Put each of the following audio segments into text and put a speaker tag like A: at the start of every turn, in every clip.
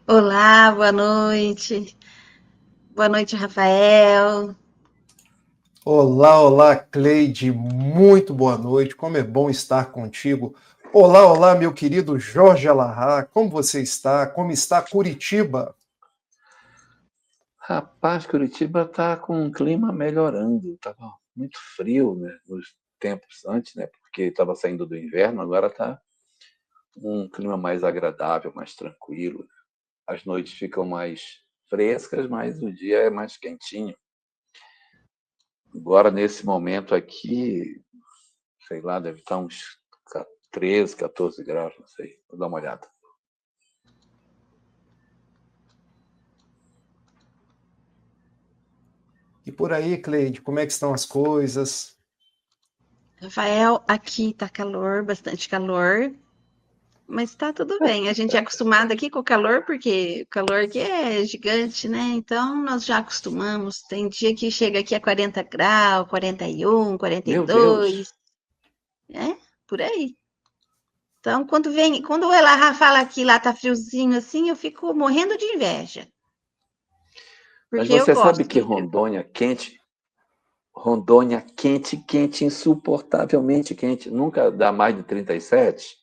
A: Olá, boa noite. Boa noite, Rafael.
B: Olá, olá, Cleide, muito boa noite, como é bom estar contigo. Olá, olá, meu querido Jorge Alahá, como você está? Como está Curitiba?
C: Rapaz, Curitiba está com um clima melhorando. Estava muito frio, né, nos tempos antes, né, porque estava saindo do inverno, agora está um clima mais agradável, mais tranquilo. As noites ficam mais frescas, mas o dia é mais quentinho. Agora, nesse momento aqui, sei lá, deve estar uns 13, 14 graus, não sei. Vou dar uma olhada.
B: E por aí, Cleide, como é que estão as coisas?
A: Rafael, aqui tá calor, bastante calor, mas tá tudo bem. A gente é acostumado aqui com o calor, porque o calor aqui é gigante, né? Então nós já acostumamos. Tem dia que chega aqui a 40 graus, 41,
C: Meu
A: 42,
C: Deus!
A: é por aí. Então, quando ela fala que lá tá friozinho assim, eu fico morrendo de inveja,
C: Mas
A: porque eu
C: você sabe
A: gosto
C: que
A: do frio.
C: Rondônia quente, quente, insuportavelmente quente. Nunca dá mais de 37.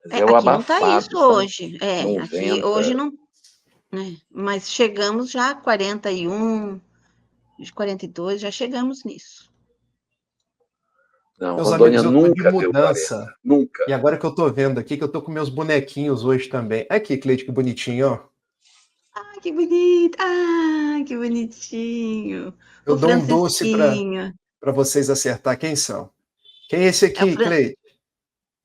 C: Mas
A: É,
C: é o
A: aqui não tá isso
C: abafado, sabe?
A: hoje. É,
C: Não
A: aqui hoje
C: venta.
A: não, né? Mas chegamos já a 41, de 42, já chegamos nisso.
C: Não,
B: Meus
C: Rondônia
B: amigos, eu estou de
C: nunca deu 40.
B: mudança.
C: Nunca.
B: E agora que eu estou vendo aqui, que eu estou com meus bonequinhos hoje também. Aqui, Cleide, que bonitinho, ó.
A: Ah, que bonito! Ah, que bonitinho!
B: Eu
A: O
B: dou um doce para
A: Francisquinho.
B: vocês acertar quem são. Quem é esse
A: É o
B: aqui,
A: Fran...
B: Cleide?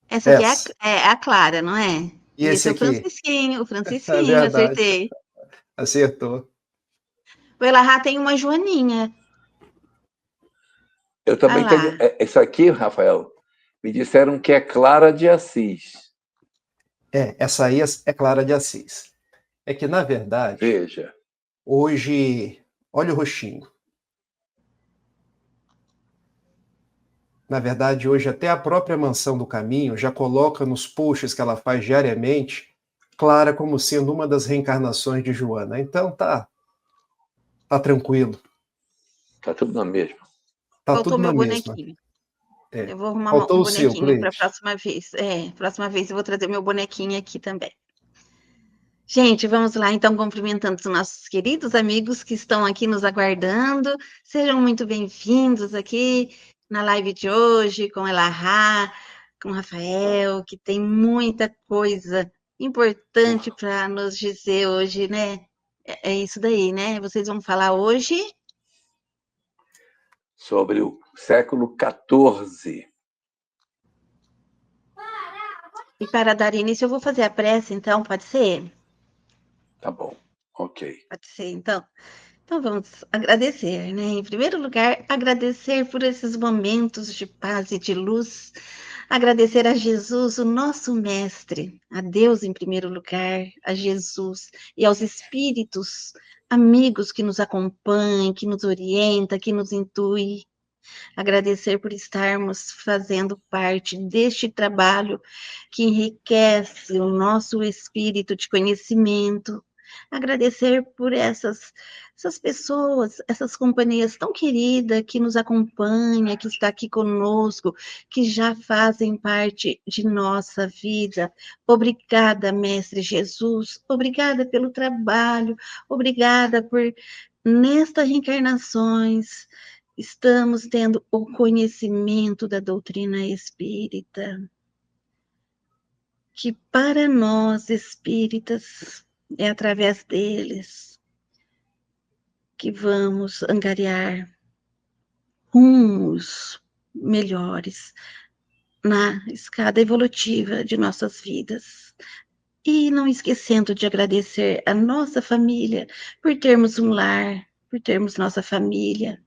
A: Essa aqui
B: Essa.
A: é a Clara, não é?
B: E
A: E
B: esse
A: esse é o
B: aqui?
A: Francisquinho,
B: É verdade,
A: acertei.
B: acertou.
A: O Elahá tem uma Joaninha.
C: Eu
A: Olha
C: também tenho.
A: lá.
C: Isso aqui, Rafael, me disseram que é Clara de Assis.
B: Essa aí é Clara de Assis. É que, na verdade,
C: Veja.
B: hoje, olha o roxinho. Na verdade, hoje, até a própria Mansão do Caminho já coloca nos posts que ela faz diariamente Clara como sendo uma das reencarnações de Joana. Então, tá tranquilo.
C: Tá tudo na mesma.
B: Tá
A: Faltou
B: tudo na
A: meu
B: mesma.
A: bonequinho.
B: É.
A: Eu vou arrumar
B: Faltou
A: um
B: o seu,
A: bonequinho para a
B: Cleide.
A: próxima vez. É, próxima vez eu vou trazer meu bonequinho aqui também. Gente, vamos lá então, cumprimentando os nossos queridos amigos que estão aqui nos aguardando. Sejam muito bem-vindos aqui na live de hoje com Elahá, com o Rafael, que tem muita coisa importante para nos dizer hoje, né? É isso daí, né? Vocês vão falar hoje.
C: Sobre o século XIV.
A: E para dar início, eu vou fazer a prece, então, pode ser?
C: Tá bom. Ok.
A: Pode ser, então. Então vamos agradecer, né? Em primeiro lugar, agradecer por esses momentos de paz e de luz, agradecer a Jesus, o nosso mestre, a Deus em primeiro lugar, a Jesus e aos espíritos amigos que nos acompanham, que nos orientam, que nos intuem. Agradecer por estarmos fazendo parte deste trabalho que enriquece o nosso espírito de conhecimento. Agradecer por essas pessoas, essas companhias tão queridas que nos acompanham, que está aqui conosco, que já fazem parte de nossa vida. Obrigada, Mestre Jesus. Obrigada pelo trabalho. Obrigada por nesta reencarnações estamos tendo o conhecimento da doutrina espírita, que para nós espíritas é através deles que vamos angariar rumos melhores na escada evolutiva de nossas vidas. E não esquecendo de agradecer a nossa família por termos um lar, por termos nossa família,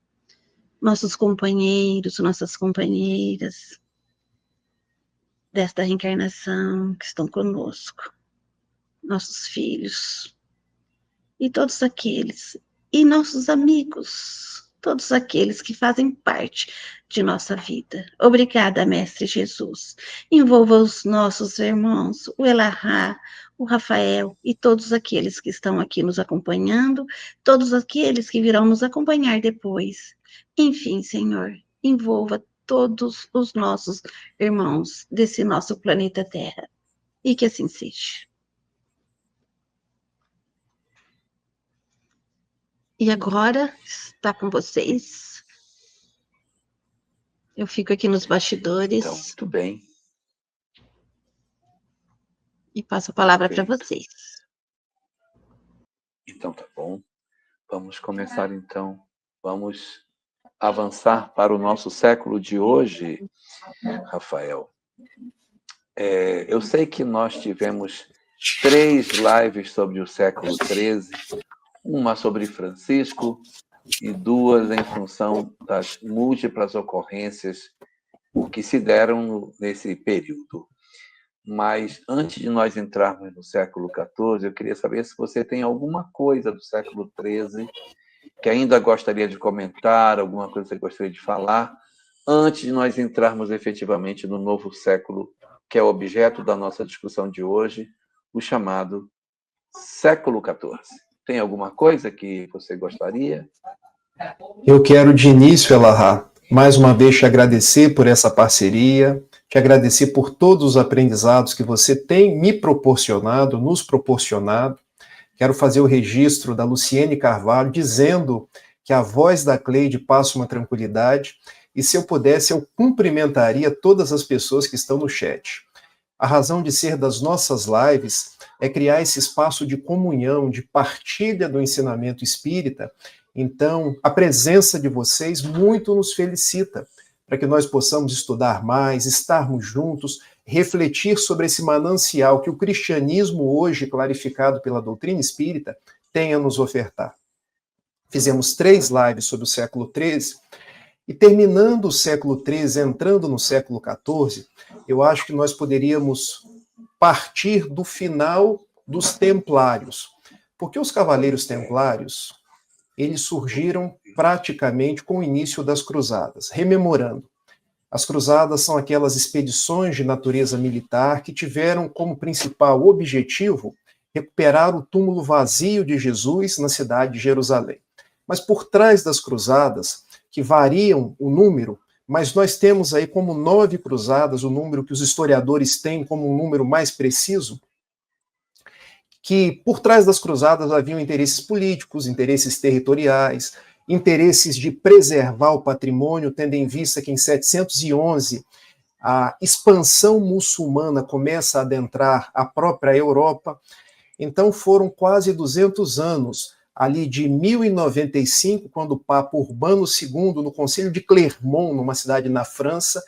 A: nossos companheiros, nossas companheiras, desta reencarnação que estão conosco, nossos filhos e todos aqueles, e nossos amigos. todos aqueles que fazem parte de nossa vida. Obrigada, Mestre Jesus. Envolva os nossos irmãos, o Elahá, o Rafael e todos aqueles que estão aqui nos acompanhando, todos aqueles que virão nos acompanhar depois. Enfim, Senhor, envolva todos os nossos irmãos desse nosso planeta Terra. E que assim seja. E agora está com vocês. Eu fico aqui nos bastidores.
C: Então, muito bem.
A: E passo a palavra para vocês.
C: Então, tá bom. Vamos começar, então. Vamos avançar para o nosso século de hoje, Rafael. Eu sei que nós tivemos 3 lives sobre o século XIII, uma sobre Francisco e 2 em função das múltiplas ocorrências que se deram nesse período. Mas, antes de nós entrarmos no século XIV, eu queria saber se você tem alguma coisa do século XIII que ainda gostaria de comentar, alguma coisa que você gostaria de falar, antes de nós entrarmos efetivamente no novo século, que é o objeto da nossa discussão de hoje, o chamado século XIV. Tem alguma coisa que você gostaria?
B: Eu quero, de início, Elahá, mais uma vez te agradecer por essa parceria, te agradecer por todos os aprendizados que você tem me proporcionado, nos proporcionado. Quero fazer o registro da Luciene Carvalho, dizendo que a voz da Cleide passa uma tranquilidade, e se eu pudesse, eu cumprimentaria todas as pessoas que estão no chat. A razão de ser das nossas lives é criar esse espaço de comunhão, de partilha do ensinamento espírita. Então, a presença de vocês muito nos felicita, para que nós possamos estudar mais, estarmos juntos, refletir sobre esse manancial que o cristianismo hoje, clarificado pela doutrina espírita, tem a nos ofertar. Fizemos 3 lives sobre o século XIII, e terminando o século XIII, entrando no século XIV, eu acho que nós poderíamos partir do final dos templários, porque os cavaleiros templários, eles surgiram praticamente com o início das cruzadas. Rememorando, as cruzadas são aquelas expedições de natureza militar que tiveram como principal objetivo recuperar o túmulo vazio de Jesus na cidade de Jerusalém. Mas por trás das cruzadas, que variam o número, mas nós temos aí como 9 cruzadas, o número que os historiadores têm como um número mais preciso, que por trás das cruzadas haviam interesses políticos, interesses territoriais, interesses de preservar o patrimônio, tendo em vista que em 711 a expansão muçulmana começa a adentrar a própria Europa. Então foram quase 200 anos, ali de 1095, quando o Papa Urbano II, no Concílio de Clermont, numa cidade na França,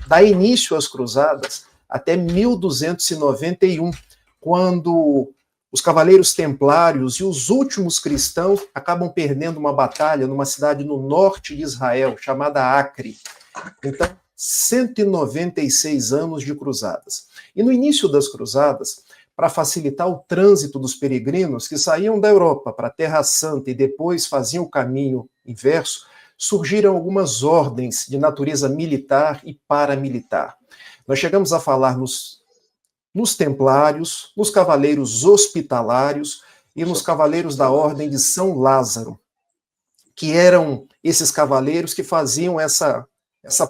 B: dá início às cruzadas, até 1291, quando os cavaleiros templários e os últimos cristãos acabam perdendo uma batalha numa cidade no norte de Israel, chamada Acre. Então, 196 anos de cruzadas. E no início das cruzadas, para facilitar o trânsito dos peregrinos que saíam da Europa para a Terra Santa e depois faziam o caminho inverso, surgiram algumas ordens de natureza militar e paramilitar. Nós chegamos a falar nos templários, nos cavaleiros hospitalários e nos cavaleiros da Ordem de São Lázaro, que eram esses cavaleiros que faziam essa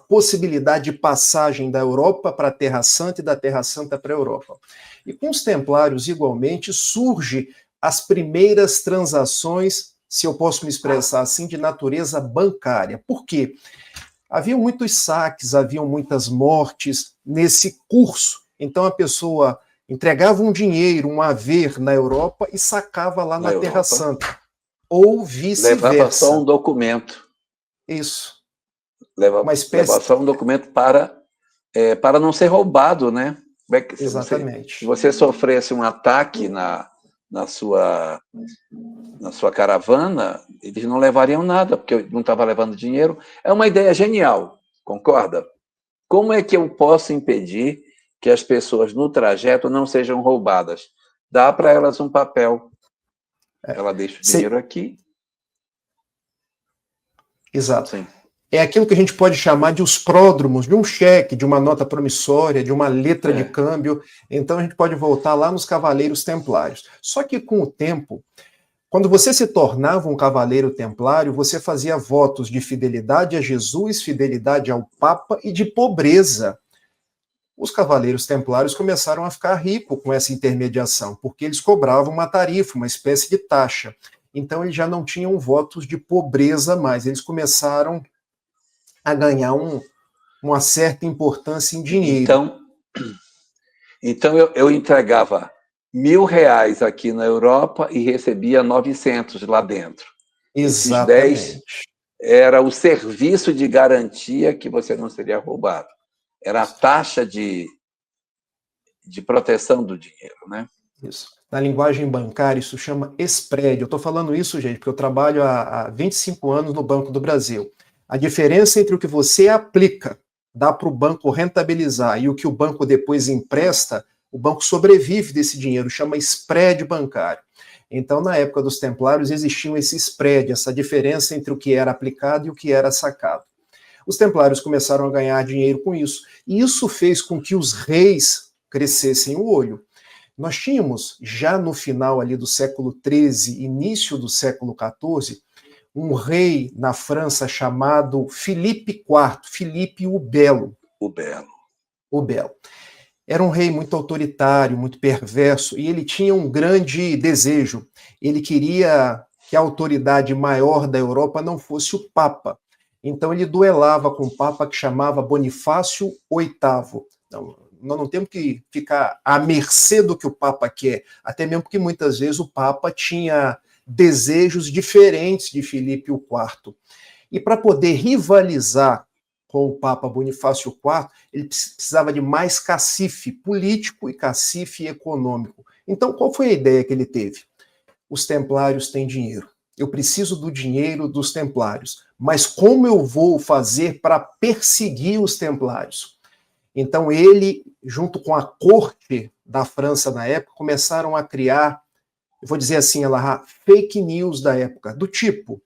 B: possibilidade de passagem da Europa para a Terra Santa e da Terra Santa para a Europa. E com os templários, igualmente, surgem as primeiras transações, se eu posso me expressar assim, de natureza bancária. Por quê? Haviam muitos saques, haviam muitas mortes nesse curso. Então a pessoa entregava um dinheiro, um haver na Europa e sacava lá na Terra Santa. Ou vice-versa.
C: Levava só um documento.
B: Isso.
C: Levava só um documento para não ser roubado, né?
B: Exatamente.
C: Se você sofresse um ataque na sua caravana, eles não levariam nada, porque não estava levando dinheiro. É uma ideia genial, concorda? Como é que eu posso impedir que as pessoas no trajeto não sejam roubadas? Dá para elas um papel. Ela deixa o dinheiro aqui.
B: Exato.
C: Sim.
B: É aquilo que a gente pode chamar de os pródromos de um cheque, de uma nota promissória, de uma letra de câmbio. Então a gente pode voltar lá nos cavaleiros templários. Só que com o tempo, quando você se tornava um cavaleiro templário, você fazia votos de fidelidade a Jesus, fidelidade ao Papa e de pobreza. Os cavaleiros templários começaram a ficar ricos com essa intermediação, porque eles cobravam uma tarifa, uma espécie de taxa. Então eles já não tinham votos de pobreza mais, eles começaram a ganhar uma certa importância em dinheiro.
C: Então eu entregava R$ 1.000 aqui na Europa e recebia 900 lá dentro.
B: Exatamente.
C: Esses 10 era o serviço de garantia que você não seria roubado. Era a taxa de proteção do dinheiro, né?
B: Isso. Na linguagem bancária, isso chama spread. Eu estou falando isso, gente, porque eu trabalho há 25 anos no Banco do Brasil. A diferença entre o que você aplica, dá para o banco rentabilizar, e o que o banco depois empresta, o banco sobrevive desse dinheiro, chama spread bancário. Então, na época dos templários, existia esse spread, essa diferença entre o que era aplicado e o que era sacado. Os templários começaram a ganhar dinheiro com isso, e isso fez com que os reis crescessem o olho. Nós tínhamos, já no final ali do século XIII, início do século XIV, um rei na França chamado Filipe IV, Filipe o Belo.
C: O Belo.
B: O Belo. Era um rei muito autoritário, muito perverso, e ele tinha um grande desejo. Ele queria que a autoridade maior da Europa não fosse o Papa. Então ele duelava com um Papa que chamava Bonifácio VIII. Nós não temos que ficar à mercê do que o Papa quer, até mesmo porque muitas vezes o Papa tinha desejos diferentes de Filipe IV. E para poder rivalizar com o Papa Bonifácio IV, ele precisava de mais cacife político e cacife econômico. Então, qual foi a ideia que ele teve? Os templários têm dinheiro. Eu preciso do dinheiro dos templários. Mas como eu vou fazer para perseguir os templários? Então ele, junto com a corte da França na época, começaram a criar, eu vou dizer assim, fake news da época, do tipo,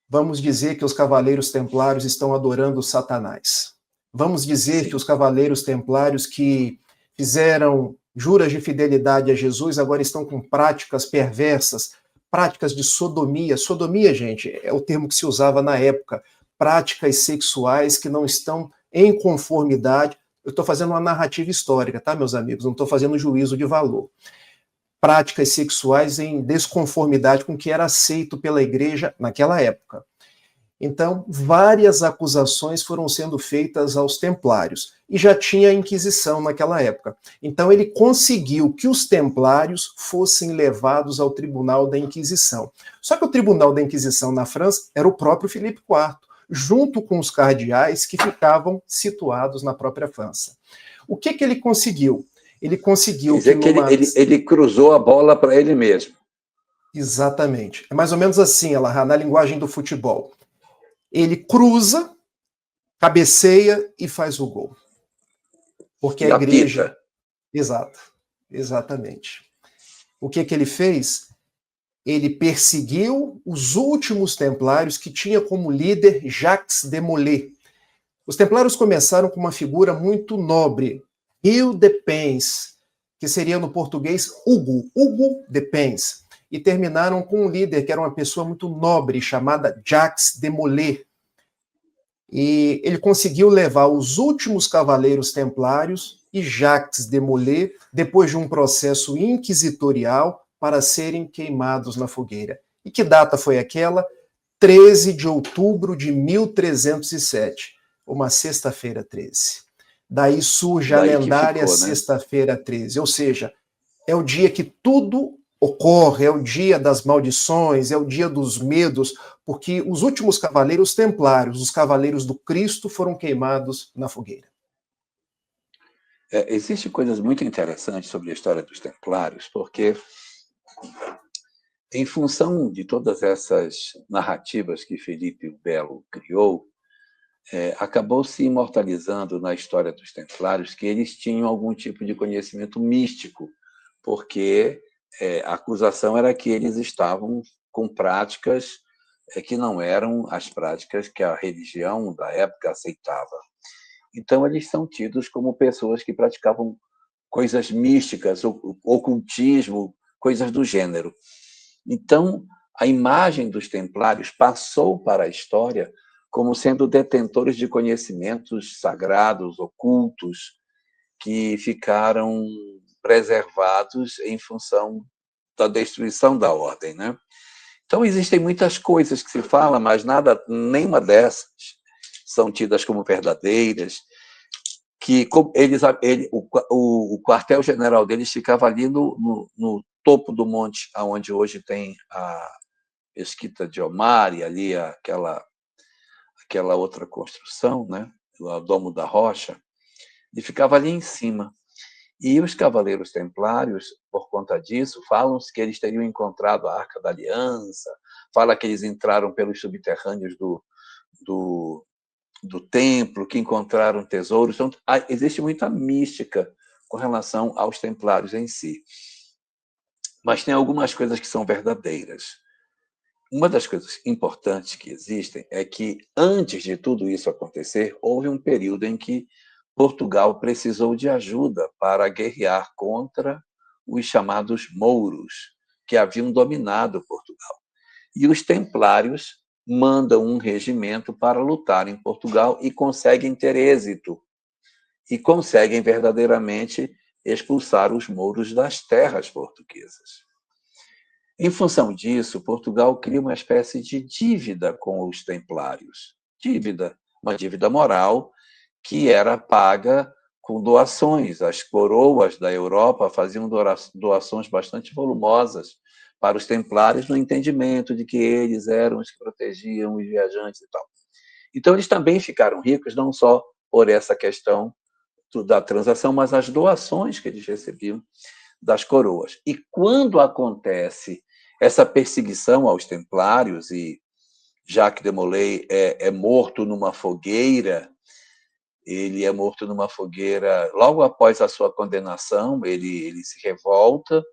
B: vamos dizer que os cavaleiros templários estão adorando Satanás. Vamos dizer que os cavaleiros templários que fizeram juras de fidelidade a Jesus agora estão com práticas perversas, práticas de sodomia. Sodomia, gente, é o termo que se usava na época. Práticas sexuais que não estão em conformidade. Eu estou fazendo uma narrativa histórica, tá, meus amigos? Não estou fazendo juízo de valor. Práticas sexuais em desconformidade com o que era aceito pela igreja naquela época. Então, várias acusações foram sendo feitas aos templários. E já tinha a Inquisição naquela época. Então, ele conseguiu que os templários fossem levados ao Tribunal da Inquisição. Só que o Tribunal da Inquisição na França era o próprio Filipe IV, junto com os cardeais que ficavam situados na própria França. O que ele conseguiu? Ele conseguiu...
C: Quer dizer que ele cruzou a bola para ele mesmo.
B: Exatamente. É mais ou menos assim, na linguagem do futebol. Ele cruza, cabeceia e faz o gol. Porque a igreja...
C: Apita.
B: Exato. Exatamente. O que ele fez? Ele perseguiu os últimos templários que tinha como líder Jacques de Molay. Os templários começaram com uma figura muito nobre, Hugh de Payens, que seria no português Hugo de Payens, e terminaram com um líder que era uma pessoa muito nobre, chamada Jacques de Molay. E ele conseguiu levar os últimos cavaleiros templários e Jacques de Molay, depois de um processo inquisitorial, para serem queimados na fogueira. E que data foi aquela? 13 de outubro de 1307, uma sexta-feira 13. Daí surge a lendária Sexta-feira 13, ou seja, é o dia que tudo ocorre, é o dia das maldições, é o dia dos medos, porque os últimos cavaleiros templários, os cavaleiros do Cristo, foram queimados na fogueira.
C: Existem coisas muito interessantes sobre a história dos templários, porque em função de todas essas narrativas que Filipe o Belo criou, acabou se imortalizando na história dos templários que eles tinham algum tipo de conhecimento místico, porque a acusação era que eles estavam com práticas que não eram as práticas que a religião da época aceitava. Então, eles são tidos como pessoas que praticavam coisas místicas, ocultismo, coisas do gênero. Então, a imagem dos templários passou para a história como sendo detentores de conhecimentos sagrados, ocultos, que ficaram preservados em função da destruição da ordem, né? Então, existem muitas coisas que se fala, mas nenhuma dessas são tidas como verdadeiras, que o quartel-general deles ficava ali no topo do monte, onde hoje tem a Mesquita de Omar e ali aquela outra construção, né? O Domo da Rocha, e ficava ali em cima. E os Cavaleiros Templários, por conta disso, falam que eles teriam encontrado a Arca da Aliança, fala que eles entraram pelos subterrâneos do templo, que encontraram tesouros. Então, existe muita mística com relação aos Templários em si. Mas tem algumas coisas que são verdadeiras. Uma das coisas importantes que existem é que, antes de tudo isso acontecer, houve um período em que Portugal precisou de ajuda para guerrear contra os chamados mouros, que haviam dominado Portugal. E os templários mandam um regimento para lutar em Portugal e conseguem ter êxito. E conseguem verdadeiramente expulsar os mouros das terras portuguesas. Em função disso, Portugal cria uma espécie de dívida com os templários. Uma dívida moral que era paga com doações. As coroas da Europa faziam doações bastante volumosas para os templários, no entendimento de que eles eram os que protegiam os viajantes e tal. Então, eles também ficaram ricos, não só por essa questão da transação, mas as doações que eles recebiam das coroas. E quando acontece essa perseguição aos templários, e Jacques de Molay é morto numa fogueira, ele é morto numa fogueira logo após a sua condenação, ele se revolta,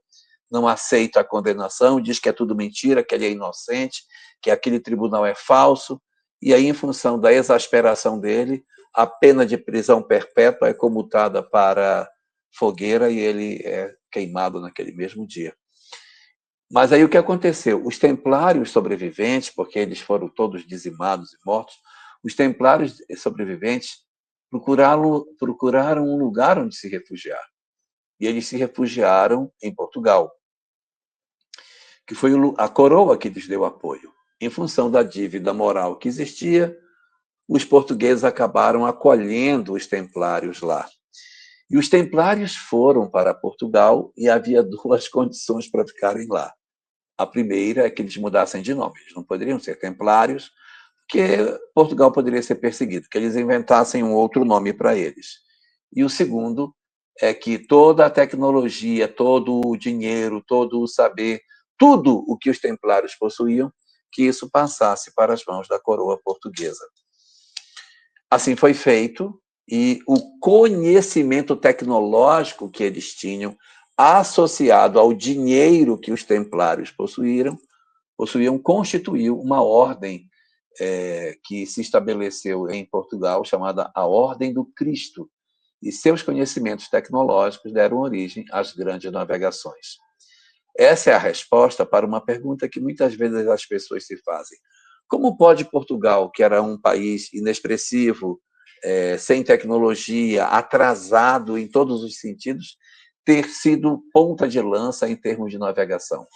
C: não aceita a condenação, diz que é tudo mentira, que ele é inocente, que aquele tribunal é falso, e aí, em função da exasperação dele, a pena de prisão perpétua é comutada para fogueira e ele é queimado naquele mesmo dia. Mas aí o que aconteceu? Os templários sobreviventes, porque eles foram todos dizimados e mortos, os templários sobreviventes procuraram um lugar onde se refugiar. E eles se refugiaram em Portugal, que foi a coroa que lhes deu apoio. Em função da dívida moral que existia, os portugueses acabaram acolhendo os templários lá. E os templários foram para Portugal e havia duas condições para ficarem lá. A primeira é que eles mudassem de nome. Eles não poderiam ser templários, porque Portugal poderia ser perseguido, que eles inventassem um outro nome para eles. E o segundo é que toda a tecnologia, todo o dinheiro, todo o saber, tudo o que os templários possuíam, que isso passasse para as mãos da coroa portuguesa. Assim foi feito, e o conhecimento tecnológico que eles tinham, associado ao dinheiro que os templários possuíam, constituiu uma ordem que se estabeleceu em Portugal, chamada a Ordem do Cristo, e seus conhecimentos tecnológicos deram origem às grandes navegações. Essa é a resposta para uma pergunta que muitas vezes as pessoas se fazem. Como pode Portugal, que era um país inexpressivo, sem tecnologia, atrasado em todos os sentidos, ter sido ponta de lança em termos de navegação?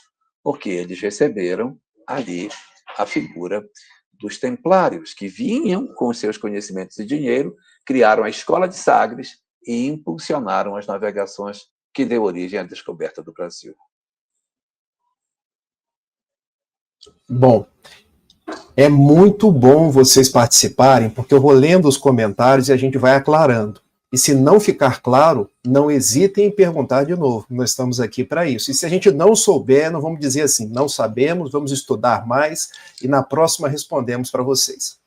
C: Porque eles receberam ali a figura dos templários, que vinham com seus conhecimentos e dinheiro, criaram a Escola de Sagres e impulsionaram as navegações que deu origem à descoberta do Brasil.
B: Bom, é muito bom vocês participarem, porque eu vou lendo os comentários e a gente vai aclarando. E se não ficar claro, não hesitem em perguntar de novo. Nós estamos aqui para isso. E se a gente não souber, não vamos dizer assim, não sabemos, vamos estudar mais e na próxima respondemos para vocês.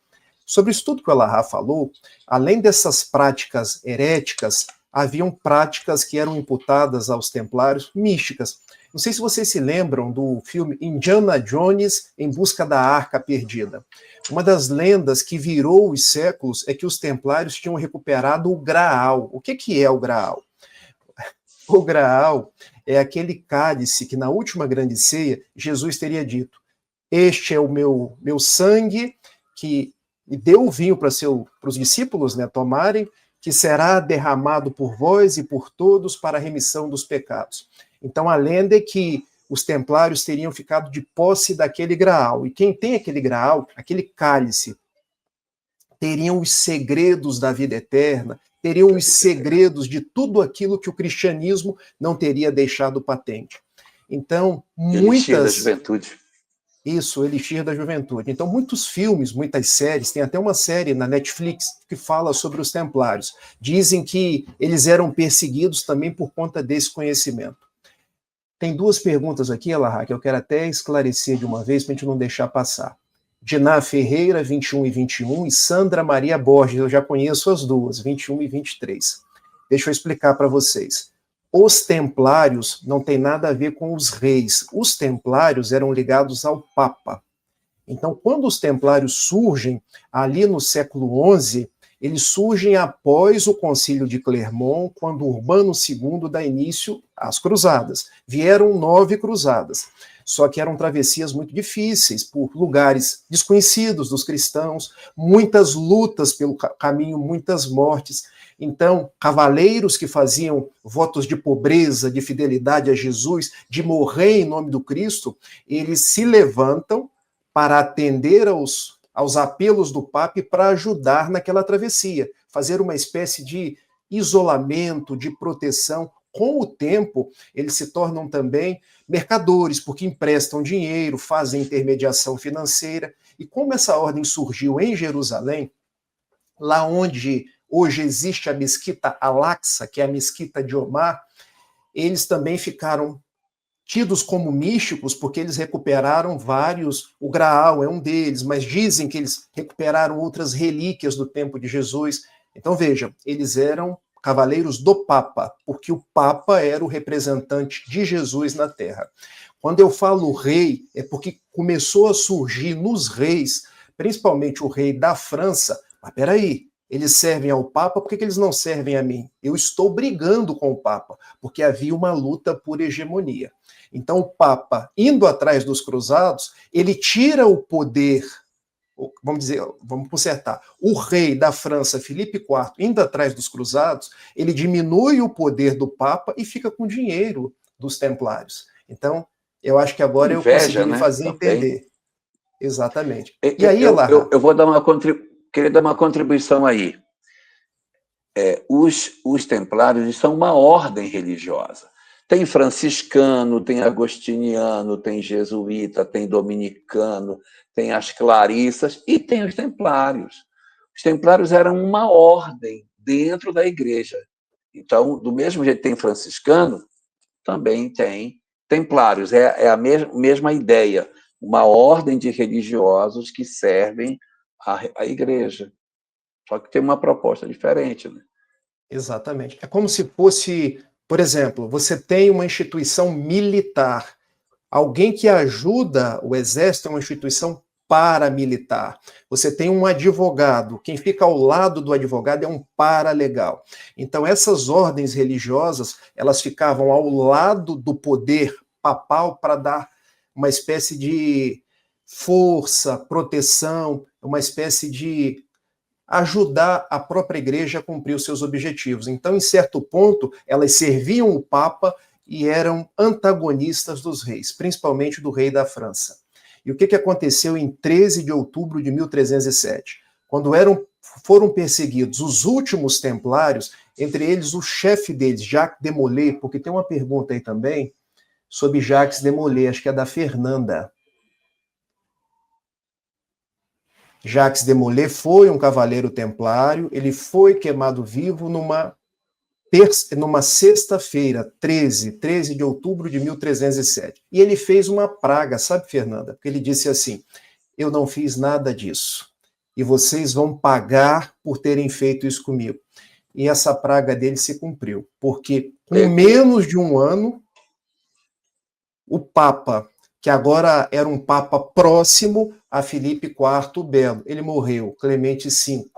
B: Sobre isso tudo que o Elahá falou, além dessas práticas heréticas, haviam práticas que eram imputadas aos templários, místicas. Não sei se vocês se lembram do filme Indiana Jones em Busca da Arca Perdida. Uma das lendas que virou os séculos é que os templários tinham recuperado o Graal. O que é o Graal? O Graal é aquele cálice que na última grande ceia Jesus teria dito: este é o meu sangue, que deu o vinho para os discípulos, né, tomarem, que será derramado por vós e por todos para a remissão dos pecados. Então a lenda é que os templários teriam ficado de posse daquele Graal. E quem tem aquele Graal, aquele cálice, teriam os segredos da vida eterna, teriam os segredos de tudo aquilo que o cristianismo não teria deixado patente. Então,
C: Elixir da juventude.
B: Isso, Elixir da Juventude. Então, muitos filmes, muitas séries, tem até uma série na Netflix que fala sobre os templários. Dizem que eles eram perseguidos também por conta desse conhecimento. Tem duas perguntas aqui, Elahá, que eu quero até esclarecer de uma vez para a gente não deixar passar. Diná Ferreira, 21 e 21, e Sandra Maria Borges, eu já conheço as duas, 21 e 23. Deixa eu explicar para vocês. Os templários não tem nada a ver com os reis. Os templários eram ligados ao Papa. Então, quando os templários surgem, ali no século XI, eles surgem após o Concílio de Clermont, quando Urbano II dá início às cruzadas. Vieram 9 cruzadas, só que eram travessias muito difíceis, por lugares desconhecidos dos cristãos, muitas lutas pelo caminho, muitas mortes. Então, cavaleiros que faziam votos de pobreza, de fidelidade a Jesus, de morrer em nome do Cristo, eles se levantam para atender aos apelos do Papa e para ajudar naquela travessia, fazer uma espécie de isolamento, de proteção. Com o tempo, eles se tornam também mercadores, porque emprestam dinheiro, fazem intermediação financeira. E como essa ordem surgiu em Jerusalém, lá onde hoje existe a Mesquita Al-Aqsa, que é a Mesquita de Omar, eles também ficaram tidos como místicos, porque eles recuperaram vários, o Graal é um deles, mas dizem que eles recuperaram outras relíquias do tempo de Jesus. Então vejam, eles eram cavaleiros do Papa, porque o Papa era o representante de Jesus na Terra. Quando eu falo rei, é porque começou a surgir nos reis, principalmente o rei da França, mas peraí, eles servem ao Papa, por que eles não servem a mim? Eu estou brigando com o Papa, porque havia uma luta por hegemonia. Então o Papa, indo atrás dos cruzados, ele tira o poder, vamos consertar, o rei da França, Filipe IV, indo atrás dos cruzados, ele diminui o poder do Papa e fica com o dinheiro dos templários. Então, eu acho que agora
C: Inveja,
B: eu consegui me fazer entender. Exatamente. E aí,
C: eu vou dar queria dar uma contribuição aí. Os templários são uma ordem religiosa. Tem franciscano, tem agostiniano, tem jesuíta, tem dominicano, tem as clarissas e tem os templários. Os templários eram uma ordem dentro da igreja. Então, do mesmo jeito que tem franciscano, também tem templários. É a mesma ideia. Uma ordem de religiosos que servem à igreja. Só que tem uma proposta diferente, né?
B: Exatamente. É como se fosse, por exemplo, você tem uma instituição militar. Alguém que ajuda o exército é uma instituição paramilitar. Você tem um advogado. Quem fica ao lado do advogado é um paralegal. Então, essas ordens religiosas, elas ficavam ao lado do poder papal para dar uma espécie de força, proteção, uma espécie de ajudar a própria igreja a cumprir os seus objetivos. Então, em certo ponto, elas serviam o Papa e eram antagonistas dos reis, principalmente do rei da França. E o que aconteceu em 13 de outubro de 1307? Quando foram perseguidos os últimos templários, entre eles o chefe deles, Jacques de Molay, porque tem uma pergunta aí também sobre Jacques de Molay, acho que é da Fernanda. Jacques de Molay foi um cavaleiro templário, ele foi queimado vivo numa sexta-feira, 13 de outubro de 1307. E ele fez uma praga, sabe, Fernanda? Porque ele disse assim: eu não fiz nada disso, e vocês vão pagar por terem feito isso comigo. e essa praga dele se cumpriu, porque com menos de um ano, o Papa, que agora era um Papa próximo a Filipe IV Belo, ele morreu, Clemente V.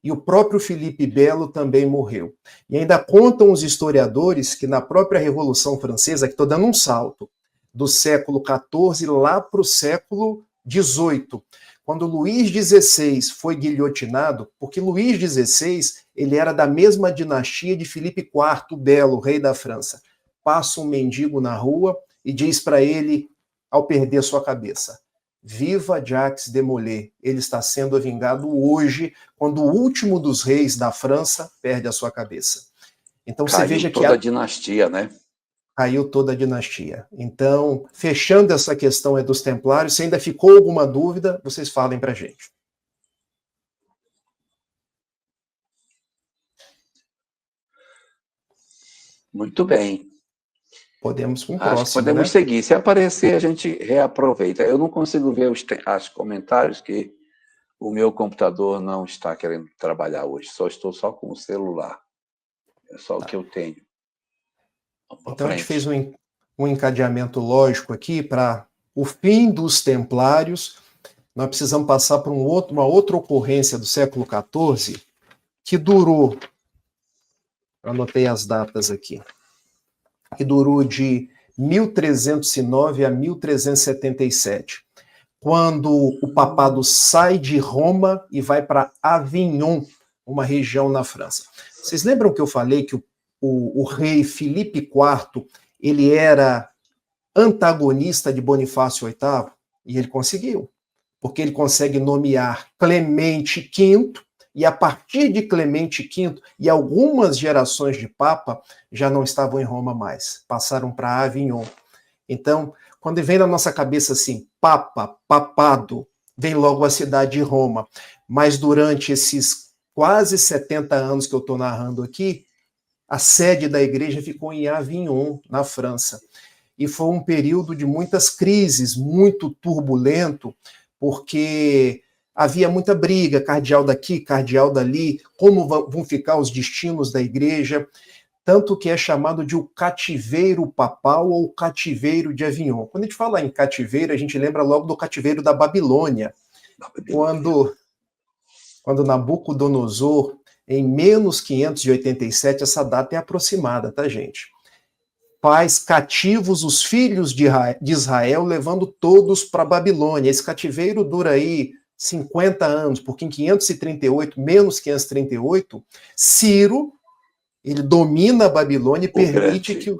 B: E o próprio Filipe Belo também morreu. E ainda contam os historiadores que na própria Revolução Francesa, que estou dando um salto, do século XIV lá para o século XVIII, quando Luís XVI foi guilhotinado, porque Luís XVI ele era da mesma dinastia de Filipe IV Belo, rei da França. Passa um mendigo na rua e diz para ele, ao perder sua cabeça: viva Jacques de Molay, ele está sendo vingado hoje, quando o último dos reis da França perde a sua cabeça. Então você veja que
C: toda a dinastia, né?
B: Caiu toda a dinastia. Então, fechando essa questão dos templários, se ainda ficou alguma dúvida, vocês falem para a gente.
C: Muito bem.
B: Podemos com o
C: Acho
B: próximo,
C: que podemos
B: né?
C: seguir. Se aparecer, a gente reaproveita. Eu não consigo ver os comentários, que o meu computador não está querendo trabalhar hoje. Estou só com o celular. É só o que eu tenho.
B: Então a gente fez um encadeamento lógico aqui para o fim dos templários. Nós precisamos passar por uma outra ocorrência do século XIV que durou, eu anotei as datas aqui, que durou de 1309 a 1377, quando o papado sai de Roma e vai para Avignon, uma região na França. Vocês lembram que eu falei que o rei Filipe IV ele era antagonista de Bonifácio VIII? E ele conseguiu, porque ele consegue nomear Clemente V, e a partir de Clemente V, e algumas gerações de Papa já não estavam em Roma mais, passaram para Avignon. Então, quando vem na nossa cabeça assim, Papa, papado, vem logo a cidade de Roma. Mas durante esses quase 70 anos que eu estou narrando aqui, a sede da igreja ficou em Avignon, na França. E foi um período de muitas crises, muito turbulento, porque havia muita briga, cardeal daqui, cardeal dali, como vão ficar os destinos da igreja, tanto que é chamado de o cativeiro papal ou o cativeiro de Avignon. Quando a gente fala em cativeiro, a gente lembra logo do cativeiro da Babilônia, quando Nabucodonosor, em menos 587, essa data é aproximada, tá, gente? Faz cativos os filhos de Israel, levando todos para a Babilônia. Esse cativeiro dura aí 50 anos, porque em 538, menos 538, Ciro, ele domina a Babilônia e permite que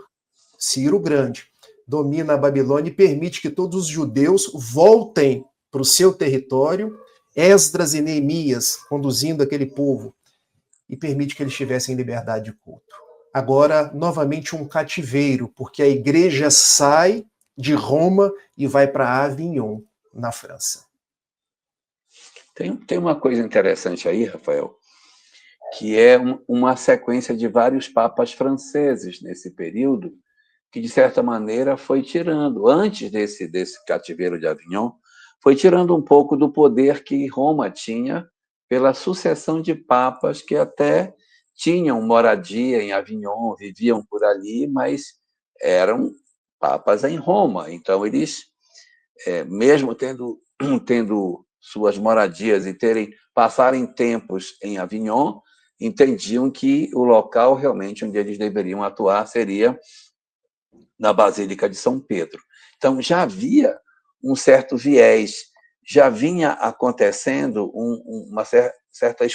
B: Ciro Grande domina a Babilônia e permite que todos os judeus voltem para o seu território, Esdras e Neemias conduzindo aquele povo, e permite que eles tivessem liberdade de culto. Agora, novamente, um cativeiro, porque a igreja sai de Roma e vai para Avignon, na França.
C: Tem uma coisa interessante aí, Rafael, que é uma sequência de vários papas franceses nesse período, que, de certa maneira, foi tirando, antes desse cativeiro de Avignon, foi tirando um pouco do poder que Roma tinha pela sucessão de papas que até tinham moradia em Avignon, viviam por ali, mas eram papas em Roma. Então, eles, mesmo tendo suas moradias e passarem tempos em Avignon, entendiam que o local realmente onde eles deveriam atuar seria na Basílica de São Pedro. Então, já havia um certo viés, já vinha acontecendo uma certa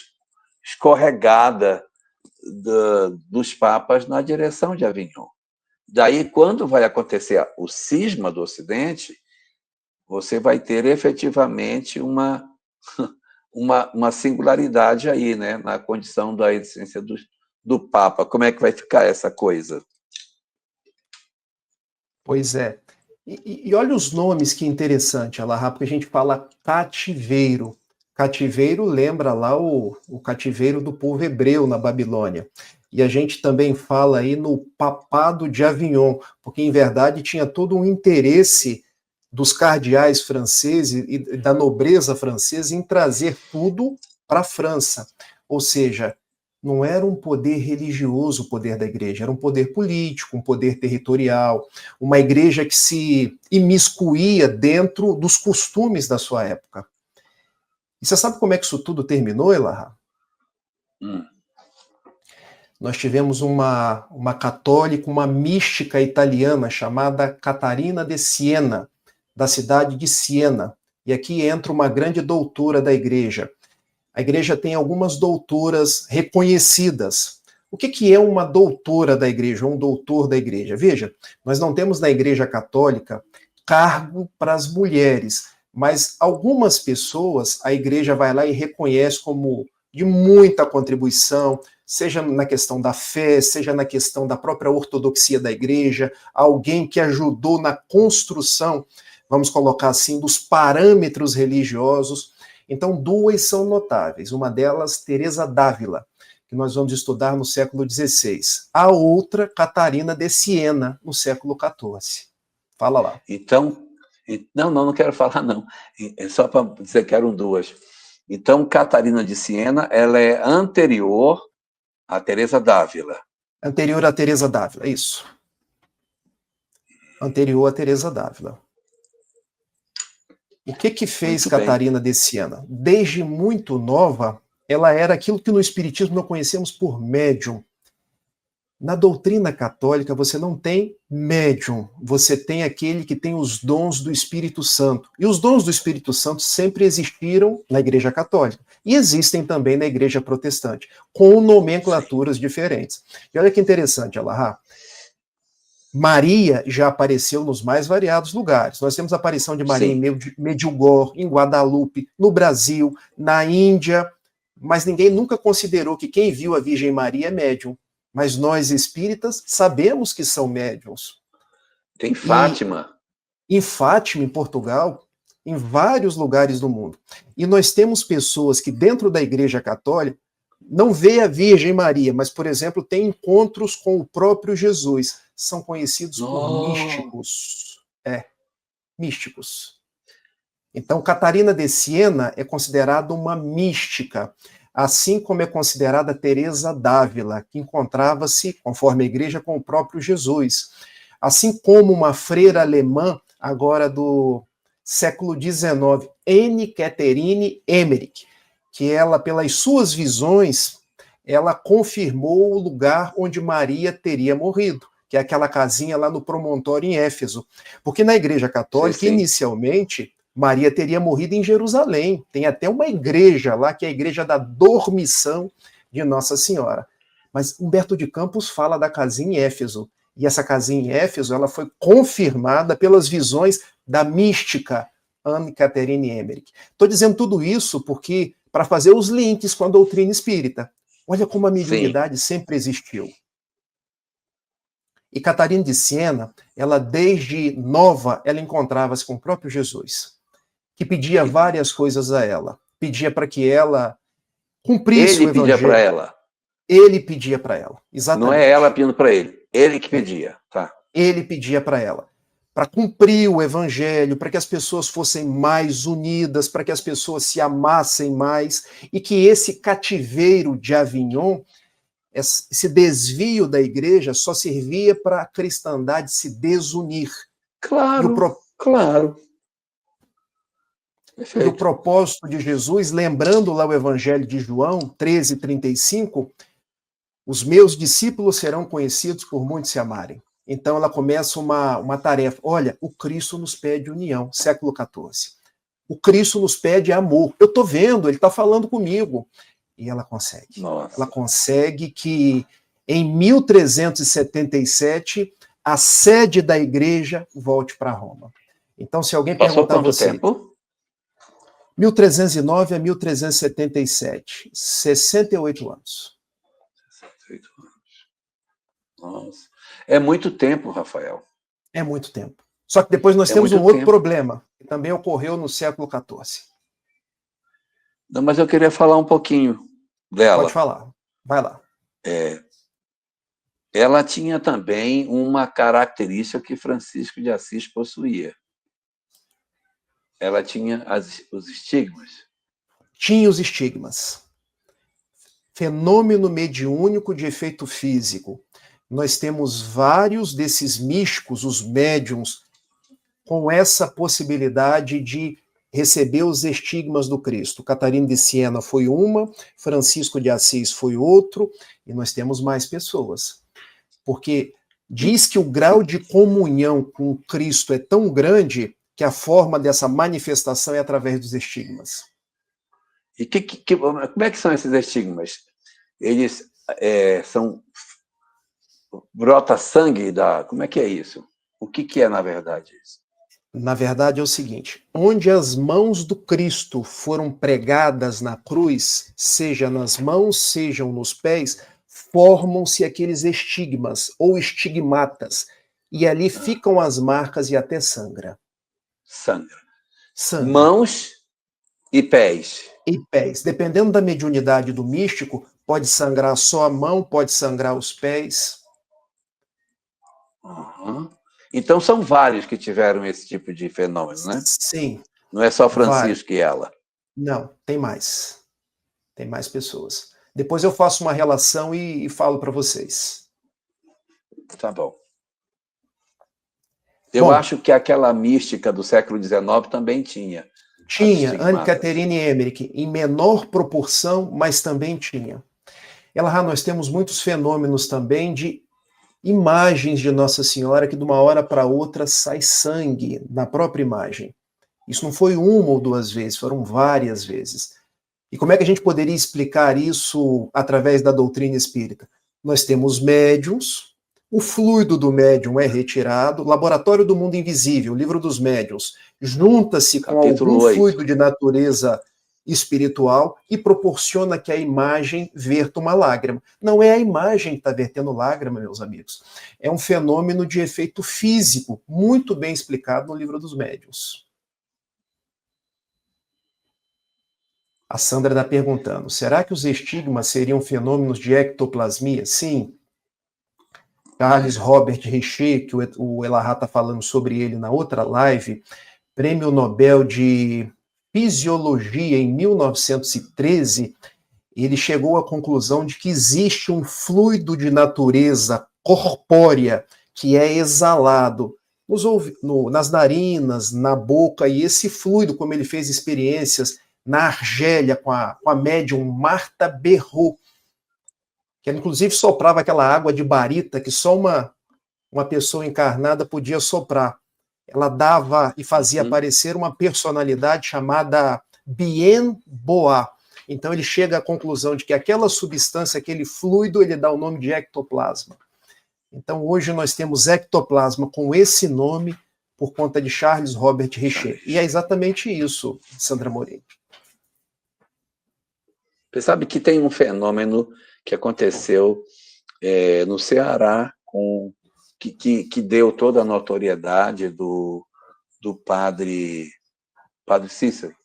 C: escorregada dos papas na direção de Avignon. Daí, quando vai acontecer o cisma do Ocidente, você vai ter efetivamente uma singularidade aí, né, na condição da existência do Papa. Como é que vai ficar essa coisa?
B: Pois é. E olha os nomes, que interessante, Alahá, porque a gente fala cativeiro. Cativeiro lembra lá o cativeiro do povo hebreu na Babilônia. E a gente também fala aí no papado de Avignon, porque em verdade tinha todo um interesse dos cardeais franceses e da nobreza francesa em trazer tudo para a França. Ou seja, não era um poder religioso o poder da igreja, era um poder político, um poder territorial, uma igreja que se imiscuía dentro dos costumes da sua época. E você sabe como é que isso tudo terminou, Elahá? Nós tivemos uma católica, uma mística italiana chamada Catarina de Siena, da cidade de Siena. E aqui entra uma grande doutora da igreja. A igreja tem algumas doutoras reconhecidas. O que é uma doutora da igreja, ou um doutor da igreja? Veja, nós não temos na igreja católica cargo para as mulheres, mas algumas pessoas a igreja vai lá e reconhece como de muita contribuição, seja na questão da fé, seja na questão da própria ortodoxia da igreja, alguém que ajudou na construção, vamos colocar assim, dos parâmetros religiosos. Então, duas são notáveis. Uma delas, Teresa d'Ávila, que nós vamos estudar no século XVI. A outra, Catarina de Siena, no século XIV. Fala lá.
C: Então, não quero falar, não. É só para dizer que eram duas. Então, Catarina de Siena, ela é anterior a Teresa d'Ávila.
B: Anterior a Teresa d'Ávila, isso. Anterior a Teresa d'Ávila. O que fez Catarina de Siena? Desde muito nova, ela era aquilo que no Espiritismo nós conhecemos por médium. Na doutrina católica, você não tem médium, você tem aquele que tem os dons do Espírito Santo. E os dons do Espírito Santo sempre existiram na Igreja Católica. E existem também na Igreja Protestante, com nomenclaturas diferentes. E olha que interessante, Elahá. Maria já apareceu nos mais variados lugares. Nós temos a aparição de Maria em Medjugorje, em Guadalupe, no Brasil, na Índia, mas ninguém nunca considerou que quem viu a Virgem Maria é médium. Mas nós, espíritas, sabemos que são médiums.
C: Tem Fátima.
B: Em Fátima, em Portugal, em vários lugares do mundo. E nós temos pessoas que dentro da Igreja Católica não vê a Virgem Maria, mas, por exemplo, tem encontros com o próprio Jesus. São conhecidos por místicos. Místicos. Então, Catarina de Siena é considerada uma mística, assim como é considerada Teresa d'Ávila, que encontrava-se, conforme a igreja, com o próprio Jesus. Assim como uma freira alemã, agora do século XIX, Anne Catherine Emmerich, que ela, pelas suas visões, ela confirmou o lugar onde Maria teria morrido, que é aquela casinha lá no promontório em Éfeso. Porque na Igreja Católica, inicialmente, Maria teria morrido em Jerusalém. Tem até uma igreja lá, que é a Igreja da Dormição de Nossa Senhora. Mas Humberto de Campos fala da casinha em Éfeso. E essa casinha em Éfeso, ela foi confirmada pelas visões da mística Anne Catherine Emmerich. Estou dizendo tudo isso porque para fazer os links com a doutrina espírita. Olha como a mediunidade sempre existiu. E Catarina de Siena, ela desde nova, ela encontrava-se com o próprio Jesus, que pedia várias coisas a ela. Pedia para que ela cumprisse o evangelho. Ele pedia para ela. Ele pedia para ela, exatamente.
C: Não é ela pedindo para ele, ele que pedia. Tá.
B: Ele pedia para ela. Para cumprir o evangelho, para que as pessoas fossem mais unidas, para que as pessoas se amassem mais, e que esse cativeiro de Avignon, esse desvio da igreja, só servia para a cristandade se desunir.
C: Claro, claro.
B: E o propósito de Jesus, lembrando lá o evangelho de João 13:35, os meus discípulos serão conhecidos por muitos se amarem. Então ela começa uma tarefa. Olha, o Cristo nos pede união, século XIV. O Cristo nos pede amor. Eu estou vendo, ele está falando comigo. E ela consegue.
C: Nossa.
B: Ela consegue que em 1377 a sede da igreja volte para Roma. Então, se alguém perguntar a você...
C: tempo?
B: 1309 a 1377. 68 anos.
C: 68 anos. Nossa. É muito tempo, Rafael.
B: É muito tempo. Só que depois nós temos um outro problema, que também ocorreu no século XIV.
C: Não, mas eu queria falar um pouquinho dela.
B: Pode falar. Vai lá.
C: Ela tinha também uma característica que Francisco de Assis possuía. Ela tinha os estigmas.
B: Tinha os estigmas. Fenômeno mediúnico de efeito físico. Nós temos vários desses místicos, os médiums, com essa possibilidade de receber os estigmas do Cristo. Catarina de Siena foi uma, Francisco de Assis foi outro, e nós temos mais pessoas. Porque diz que o grau de comunhão com Cristo é tão grande que a forma dessa manifestação é através dos estigmas.
C: E como é que são esses estigmas? Eles são... brota sangue da... Como é que é isso? O que é, na verdade, isso?
B: Na verdade é o seguinte, onde as mãos do Cristo foram pregadas na cruz, seja nas mãos, sejam nos pés, formam-se aqueles estigmas ou estigmatas, e ali ficam as marcas e até sangra.
C: Sangra.
B: Sangra.
C: Mãos e pés.
B: E pés. Dependendo da mediunidade do místico, pode sangrar só a mão, pode sangrar os pés.
C: Uhum. Então são vários que tiveram esse tipo de fenômeno, né?
B: Sim.
C: Não é só Francisco e ela.
B: Não, tem mais. Tem mais pessoas. Depois eu faço uma relação e falo para vocês.
C: Tá bom. Eu acho que aquela mística do século XIX também tinha.
B: Tinha, Anne-Catherine Emmerich, em menor proporção, mas também tinha. Nós temos muitos fenômenos também de imagens de Nossa Senhora que de uma hora para outra sai sangue na própria imagem. Isso não foi uma ou duas vezes, foram várias vezes. E como é que a gente poderia explicar isso através da doutrina espírita? Nós temos médiums, o fluido do médium é retirado, Laboratório do Mundo Invisível, Livro dos Médiuns, junta-se com algum fluido de natureza espiritual e proporciona que a imagem verta uma lágrima. Não é a imagem que está vertendo lágrima, meus amigos. É um fenômeno de efeito físico, muito bem explicado no Livro dos Médiuns. A Sandra está perguntando, será que os estigmas seriam fenômenos de ectoplasmia? Sim. Charles Robert Richer, que o Elahá está falando sobre ele na outra live, Prêmio Nobel de Fisiologia em 1913, ele chegou à conclusão de que existe um fluido de natureza corpórea que é exalado nas narinas, na boca, e esse fluido, como ele fez experiências na Argélia com a médium Martha Berrault, que ela, inclusive, soprava aquela água de barita que só uma pessoa encarnada podia soprar. Ela dava e fazia aparecer uma personalidade chamada Bien Boa. Então ele chega à conclusão de que aquela substância, aquele fluido, ele dá o nome de ectoplasma. Então hoje nós temos ectoplasma com esse nome por conta de Charles Robert Richer. E é exatamente isso, Sandra Moreira.
C: Você sabe que tem um fenômeno que aconteceu no Ceará, que deu toda a notoriedade do padre Cícero.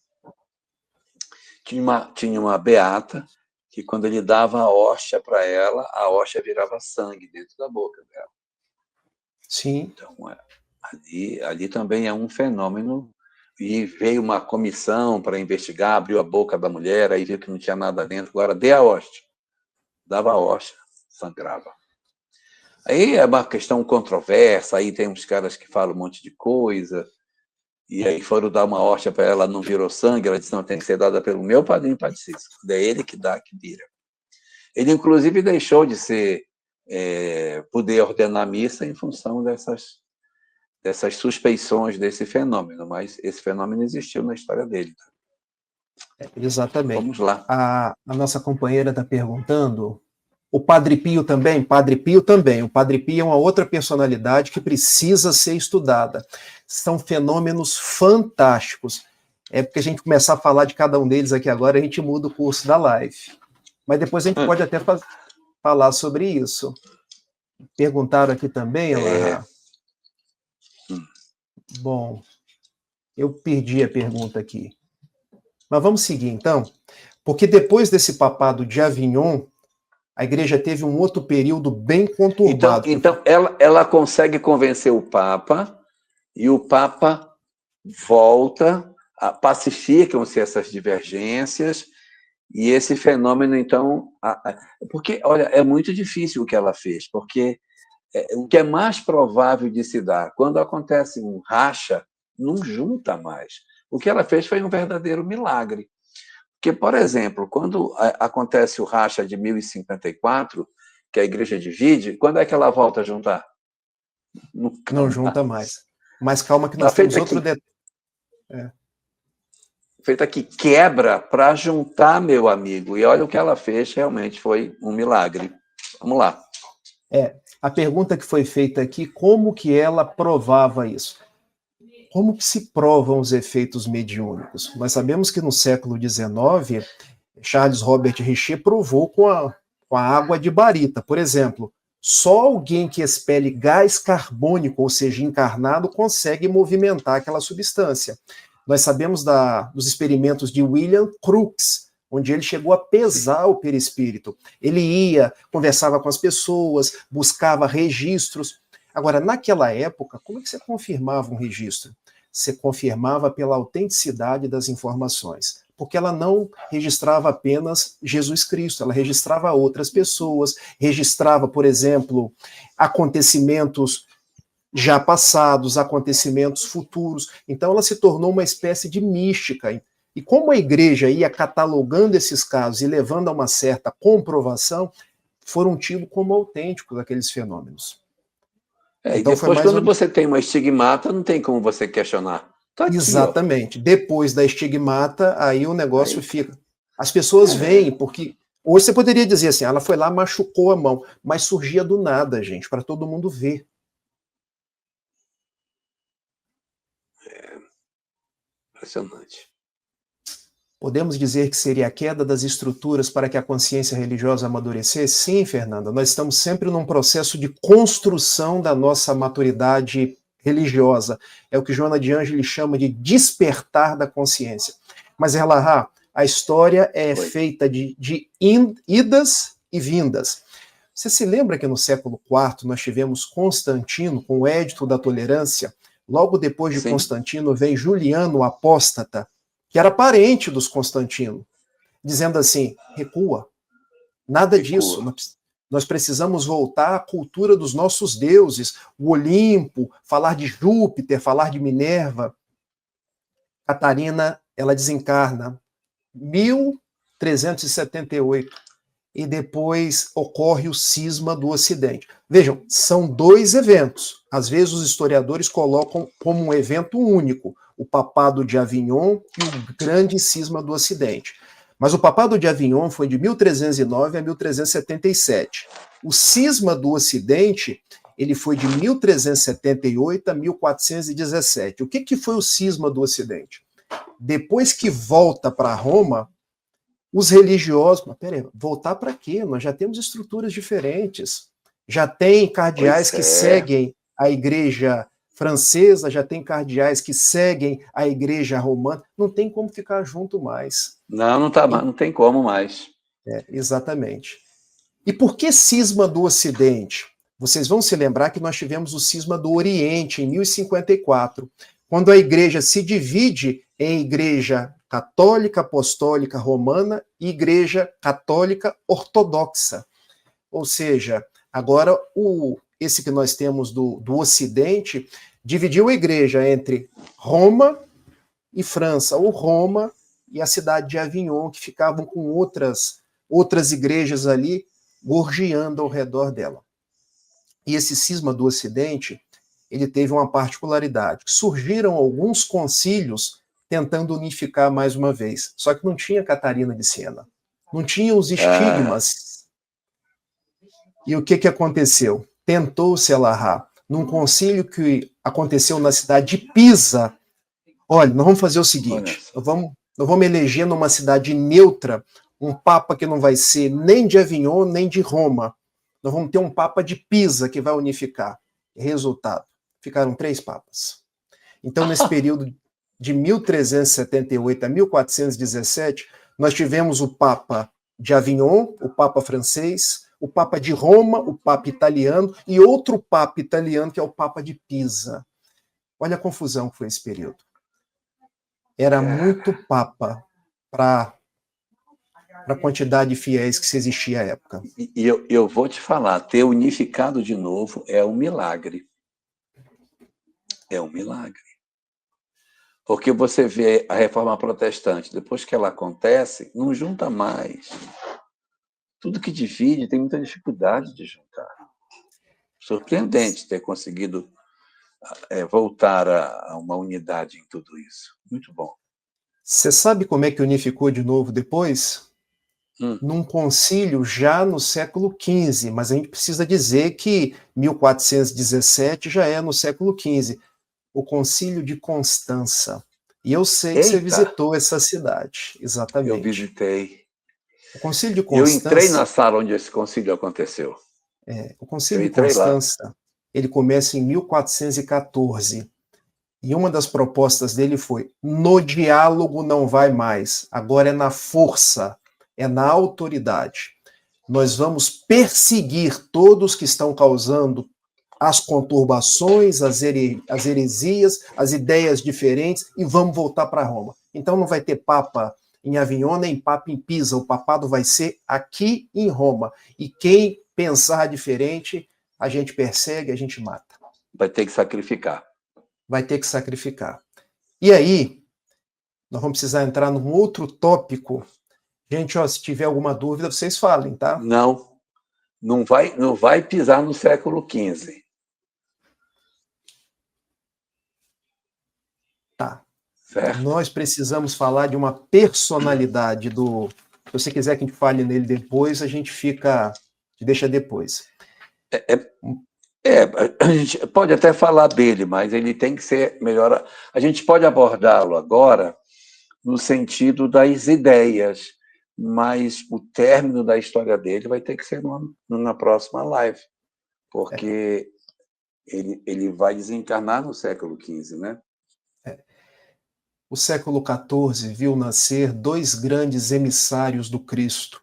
C: Tinha uma beata que, quando ele dava a hóstia para ela, a hóstia virava sangue dentro da boca dela.
B: Sim.
C: Então, ali também é um fenômeno. E veio uma comissão para investigar, abriu a boca da mulher, aí viu que não tinha nada dentro, agora dê a hóstia. Dava a hóstia, sangrava. Aí é uma questão controversa, aí tem uns caras que falam um monte de coisa, e aí foram dar uma hóstia para ela, não virou sangue, ela disse, não, tem que ser dada pelo meu padrinho Padre Cícero, é ele que dá, que vira. Ele, inclusive, deixou de poder ordenar missa em função dessas suspeições desse fenômeno, mas esse fenômeno existiu na história dele.
B: Exatamente.
C: Vamos lá.
B: A nossa companheira está perguntando, o Padre Pio também? Padre Pio também. O Padre Pio é uma outra personalidade que precisa ser estudada. São fenômenos fantásticos. É porque a gente começar a falar de cada um deles aqui agora, a gente muda o curso da live. Mas depois a gente pode até falar sobre isso. Perguntaram aqui também, Elahá. Bom, eu perdi a pergunta aqui. Mas vamos seguir, então. Porque depois desse papado de Avignon, a igreja teve um outro período bem conturbado.
C: Então ela consegue convencer o Papa, e o Papa volta, pacificam-se essas divergências, E esse fenômeno, então, porque, olha, é muito difícil o que ela fez, porque o que é mais provável de se dar, quando acontece um racha, não junta mais. O que ela fez foi um verdadeiro milagre. Porque, por exemplo, quando acontece o racha de 1054, que a igreja divide, quando é que ela volta a juntar? Nunca
B: Não
C: mais.
B: junta mais. Mas calma que
C: Ela
B: nós temos outro detalhe.
C: Feita que quebra para juntar, meu amigo. E olha o que ela fez, realmente foi um milagre. Vamos lá.
B: A pergunta que foi feita aqui, como que ela provava isso? Como que se provam os efeitos mediúnicos? Nós sabemos que no século XIX, Charles Robert Richer provou com a água de barita. Por exemplo, só alguém que expele gás carbônico, ou seja, encarnado, consegue movimentar aquela substância. Nós sabemos dos experimentos de William Crookes, onde ele chegou a pesar o perispírito. Ele ia, conversava com as pessoas, buscava registros. Agora, naquela época, como é que você confirmava um registro? Você confirmava pela autenticidade das informações, porque ela não registrava apenas Jesus Cristo, ela registrava outras pessoas, registrava, por exemplo, acontecimentos já passados, acontecimentos futuros. Então ela se tornou uma espécie de mística. E como a igreja ia catalogando esses casos e levando a uma certa comprovação, foram tidos como autênticos aqueles fenômenos.
C: E
B: Então foi
C: depois,
B: mais
C: quando você tem uma estigmata, não tem como você questionar. Tá aqui,
B: Exatamente.
C: Ó.
B: Depois da estigmata, aí o negócio fica. As pessoas veem, porque hoje você poderia dizer assim, ela foi lá, machucou a mão, mas surgia do nada, gente, para todo mundo ver.
C: Impressionante.
B: Podemos dizer que seria a queda das estruturas para que a consciência religiosa amadurecesse? Sim, Fernanda. Nós estamos sempre num processo de construção da nossa maturidade religiosa. É o que Joana de Ângeles chama de despertar da consciência. Mas, Elahá, a história é feita de idas e vindas. Você se lembra que no século IV nós tivemos Constantino com o Édito da Tolerância? Logo depois de Constantino vem Juliano o Apóstata, que era parente dos Constantino, dizendo assim, recua, nada disso, nós precisamos voltar à cultura dos nossos deuses, o Olimpo, falar de Júpiter, falar de Minerva. Catarina, ela desencarna 1378, e depois ocorre o cisma do Ocidente. Vejam, são dois eventos. Às vezes os historiadores colocam como um evento único, o Papado de Avignon e o grande cisma do Ocidente. Mas o Papado de Avignon foi de 1309 a 1377. O cisma do Ocidente, ele foi de 1378 a 1417. O que foi o cisma do Ocidente? Depois que volta para Roma, os religiosos, mas peraí, voltar para quê? Nós já temos estruturas diferentes. Já tem cardeais que seguem a igreja francesa, já tem cardeais que seguem a igreja romana. Não tem como ficar junto mais.
C: Não tem como mais.
B: Exatamente. E por que cisma do Ocidente? Vocês vão se lembrar que nós tivemos o cisma do Oriente em 1054, quando a igreja se divide em igreja católica, apostólica, romana e igreja católica ortodoxa. Ou seja, agora esse que nós temos do Ocidente dividiu a igreja entre Roma e França, ou Roma e a cidade de Avignon, que ficavam com outras igrejas ali gorjeando ao redor dela. E esse cisma do Ocidente, ele teve uma particularidade. Surgiram alguns concílios tentando unificar mais uma vez. Só que não tinha Catarina de Siena. Não tinha os estigmas. E o que aconteceu? Tentou-se Elahá, num concílio que aconteceu na cidade de Pisa. Olha, nós vamos fazer o seguinte, nós vamos eleger numa cidade neutra um papa que não vai ser nem de Avignon, nem de Roma. Nós vamos ter um papa de Pisa que vai unificar. Resultado, ficaram 3 papas. Então, nesse período de 1378 a 1417, nós tivemos o papa de Avignon, o papa francês, o papa de Roma, o papa italiano, e outro papa italiano, que é o papa de Pisa. Olha a confusão que foi esse período. Era muito papa para para a quantidade de fiéis que se existia à época.
C: E eu vou te falar, ter unificado de novo é um milagre. É um milagre. Porque você vê a reforma protestante, depois que ela acontece, não junta mais. Tudo que divide tem muita dificuldade de juntar. Surpreendente ter conseguido voltar a uma unidade em tudo isso. Muito bom.
B: Você sabe como é que unificou de novo depois? Num concílio já no século XV, mas a gente precisa dizer que 1417 já é no século XV, o Concílio de Constança. E eu sei que você visitou essa cidade, exatamente.
C: Eu visitei.
B: O Concílio de Constança...
C: Eu entrei na sala onde esse concílio aconteceu.
B: O Concílio de Constança, ele começa em 1414. E uma das propostas dele foi: no diálogo não vai mais, agora é na força, é na autoridade. Nós vamos perseguir todos que estão causando as conturbações, as heresias, as ideias diferentes, e vamos voltar para Roma. Então não vai ter papa em Avignon nem papa em Pisa, o papado vai ser aqui em Roma. E quem pensar diferente, a gente persegue, a gente mata.
C: Vai ter que sacrificar.
B: Vai ter que sacrificar. E aí, nós vamos precisar entrar num outro tópico. Gente, ó, se tiver alguma dúvida, vocês falem, tá?
C: Não vai pisar no século XV.
B: Tá.
C: Certo?
B: Nós precisamos falar de uma personalidade do... Se você quiser que a gente fale nele depois, a gente deixa depois.
C: A gente pode até falar dele, mas ele tem que ser melhor. A gente pode abordá-lo agora no sentido das ideias, mas o término da história dele vai ter que ser na próxima live, porque ele vai desencarnar no século XV, né?
B: O século XIV viu nascer dois grandes emissários do Cristo.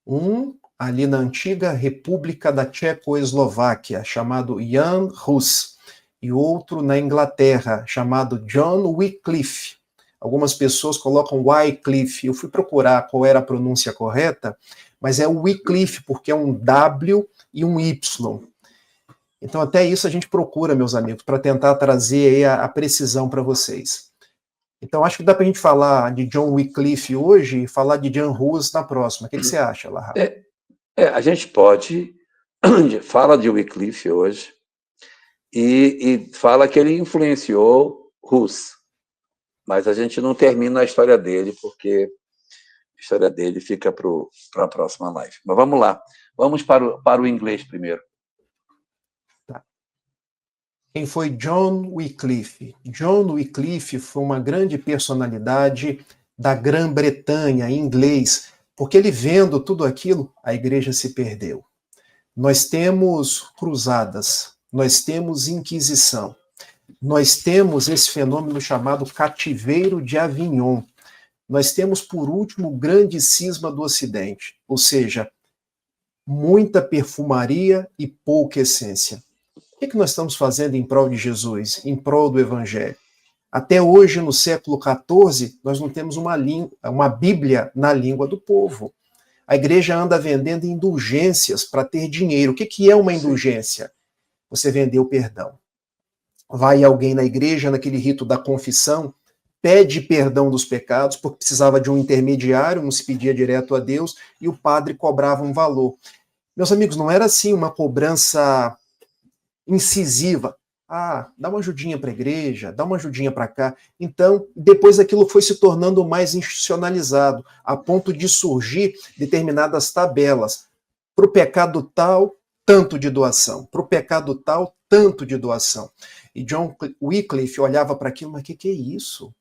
B: Um ali na antiga República da Tchecoslováquia, chamado Jan Hus, e outro na Inglaterra, chamado John Wycliffe. Algumas pessoas colocam Wycliffe. Eu fui procurar qual era a pronúncia correta, mas é o Wycliffe, porque é um W e um Y. Então, até isso a gente procura, meus amigos, para tentar trazer aí a precisão para vocês. Então, acho que dá para a gente falar de John Wycliffe hoje e falar de Jan Hus na próxima. O que você acha, Larra?
C: A gente pode, fala de Wycliffe hoje e fala que ele influenciou Hus, mas a gente não termina a história dele, porque a história dele fica para a próxima live. Mas vamos lá, vamos para o inglês primeiro.
B: Tá. Quem foi John Wycliffe? John Wycliffe foi uma grande personalidade da Grã-Bretanha, em inglês, porque ele vendo tudo aquilo, a igreja se perdeu. Nós temos cruzadas, nós temos Inquisição, nós temos esse fenômeno chamado cativeiro de Avignon, nós temos, por último, o grande cisma do Ocidente, ou seja, muita perfumaria e pouca essência. O que nós estamos fazendo em prol de Jesus, em prol do Evangelho? Até hoje, no século XIV, nós não temos uma Bíblia na língua do povo. A igreja anda vendendo indulgências para ter dinheiro. O que é uma indulgência? Você vendeu perdão. Vai alguém na igreja, naquele rito da confissão, pede perdão dos pecados, porque precisava de um intermediário, não se pedia direto a Deus, e o padre cobrava um valor. Meus amigos, não era assim uma cobrança incisiva. Dá uma ajudinha para a igreja, dá uma ajudinha para cá. Então, depois aquilo foi se tornando mais institucionalizado, a ponto de surgir determinadas tabelas. Para o pecado tal, tanto de doação. Para o pecado tal, tanto de doação. E John Wycliffe olhava para aquilo, mas o que é isso?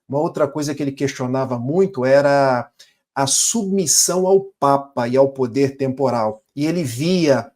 B: Uma outra coisa que ele questionava muito era a submissão ao Papa e ao poder temporal. E ele via,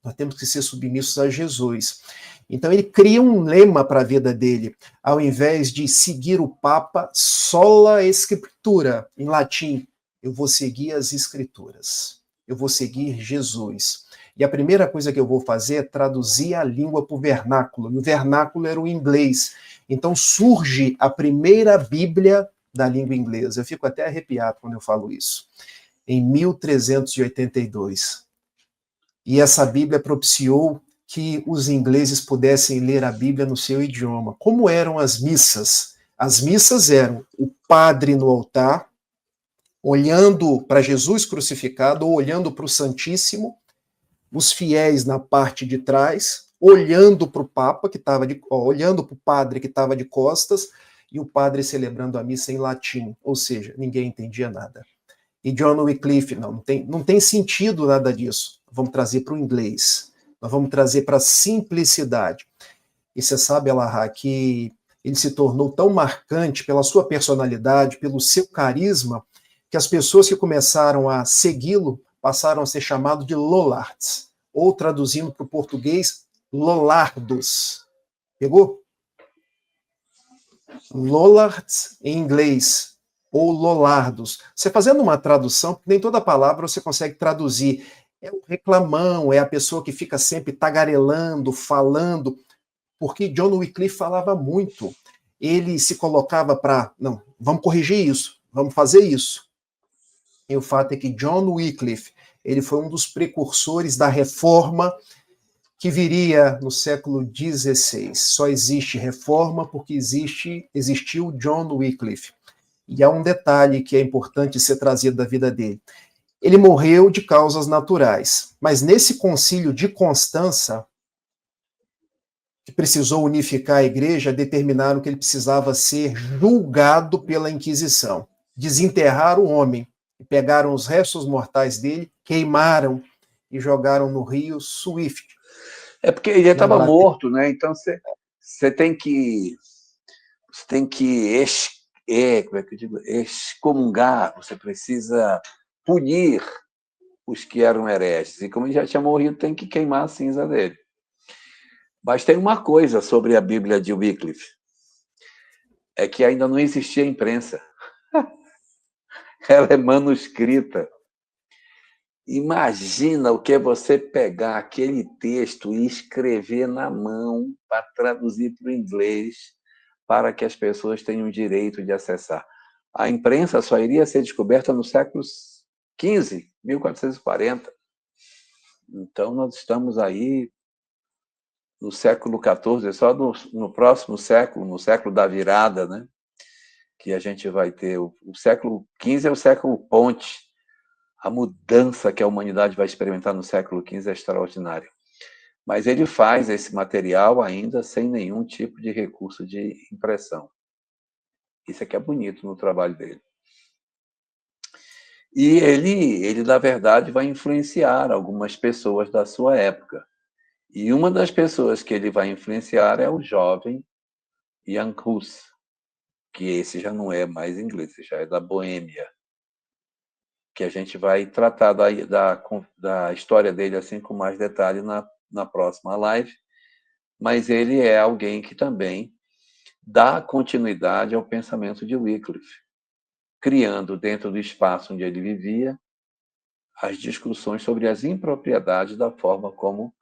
B: nós temos que ser submissos a Jesus. Então ele cria um lema para a vida dele. Ao invés de seguir o Papa, sola Scriptura, em latim, eu vou seguir as Escrituras. Eu vou seguir Jesus. E a primeira coisa que eu vou fazer é traduzir a língua para o vernáculo. E o vernáculo era o inglês. Então surge a primeira Bíblia da língua inglesa. Eu fico até arrepiado quando eu falo isso. em 1382. E essa Bíblia propiciou que os ingleses pudessem ler a Bíblia no seu idioma. Como eram as missas? As missas eram o padre no altar, olhando para Jesus crucificado, ou olhando para o Santíssimo, os fiéis na parte de trás, olhando para o Papa, olhando para o padre que estava de costas, e o padre celebrando a missa em latim, ou seja, ninguém entendia nada. E John Wycliffe, não tem sentido nada disso. Vamos trazer para o inglês. Nós vamos trazer para a simplicidade. E você sabe, Elahá, que ele se tornou tão marcante pela sua personalidade, pelo seu carisma, que as pessoas que começaram a segui-lo passaram a ser chamados de Lollards, ou traduzindo para o português, Lollardos. Pegou? Lollards em inglês, ou Lollardos. Você fazendo uma tradução, nem toda palavra você consegue traduzir. É o reclamão, é a pessoa que fica sempre tagarelando, falando, porque John Wycliffe falava muito. Ele se colocava para, não, vamos corrigir isso, vamos fazer isso. E o fato é que John Wycliffe, ele foi um dos precursores da reforma que viria no século XVI. Só existe reforma porque existiu John Wycliffe. E há um detalhe que é importante ser trazido da vida dele. Ele morreu de causas naturais, mas nesse concílio de Constança, que precisou unificar a igreja, determinaram que ele precisava ser julgado pela Inquisição. Desenterrar o homem. E pegaram os restos mortais dele, queimaram e jogaram no rio Swift.
C: É porque ele estava morto, né? Então você tem que como é que eu digo? Excomungar, você precisa punir os que eram hereges. E como ele já tinha morrido, tem que queimar a cinza dele. Mas tem uma coisa sobre a Bíblia de Wycliffe, é que ainda não existia imprensa. Ela é manuscrita. Imagina o que é você pegar aquele texto e escrever na mão para traduzir para o inglês, para que as pessoas tenham o direito de acessar. A imprensa só iria ser descoberta no século XV, 1440. Então, nós estamos aí no século XIV, só no próximo século, no século da virada, né? Que a gente vai ter. O século XV é o século ponte. A mudança que a humanidade vai experimentar no século XV é extraordinária. Mas ele faz esse material ainda sem nenhum tipo de recurso de impressão. Isso é que é bonito no trabalho dele. E ele, na verdade, vai influenciar algumas pessoas da sua época. E uma das pessoas que ele vai influenciar é o jovem Jan Hus, que esse já não é mais inglês, já é da Boêmia, que a gente vai tratar da história dele assim com mais detalhe na próxima live, mas ele é alguém que também dá continuidade ao pensamento de Wycliffe, criando dentro do espaço onde ele vivia as discussões sobre as impropriedades da forma como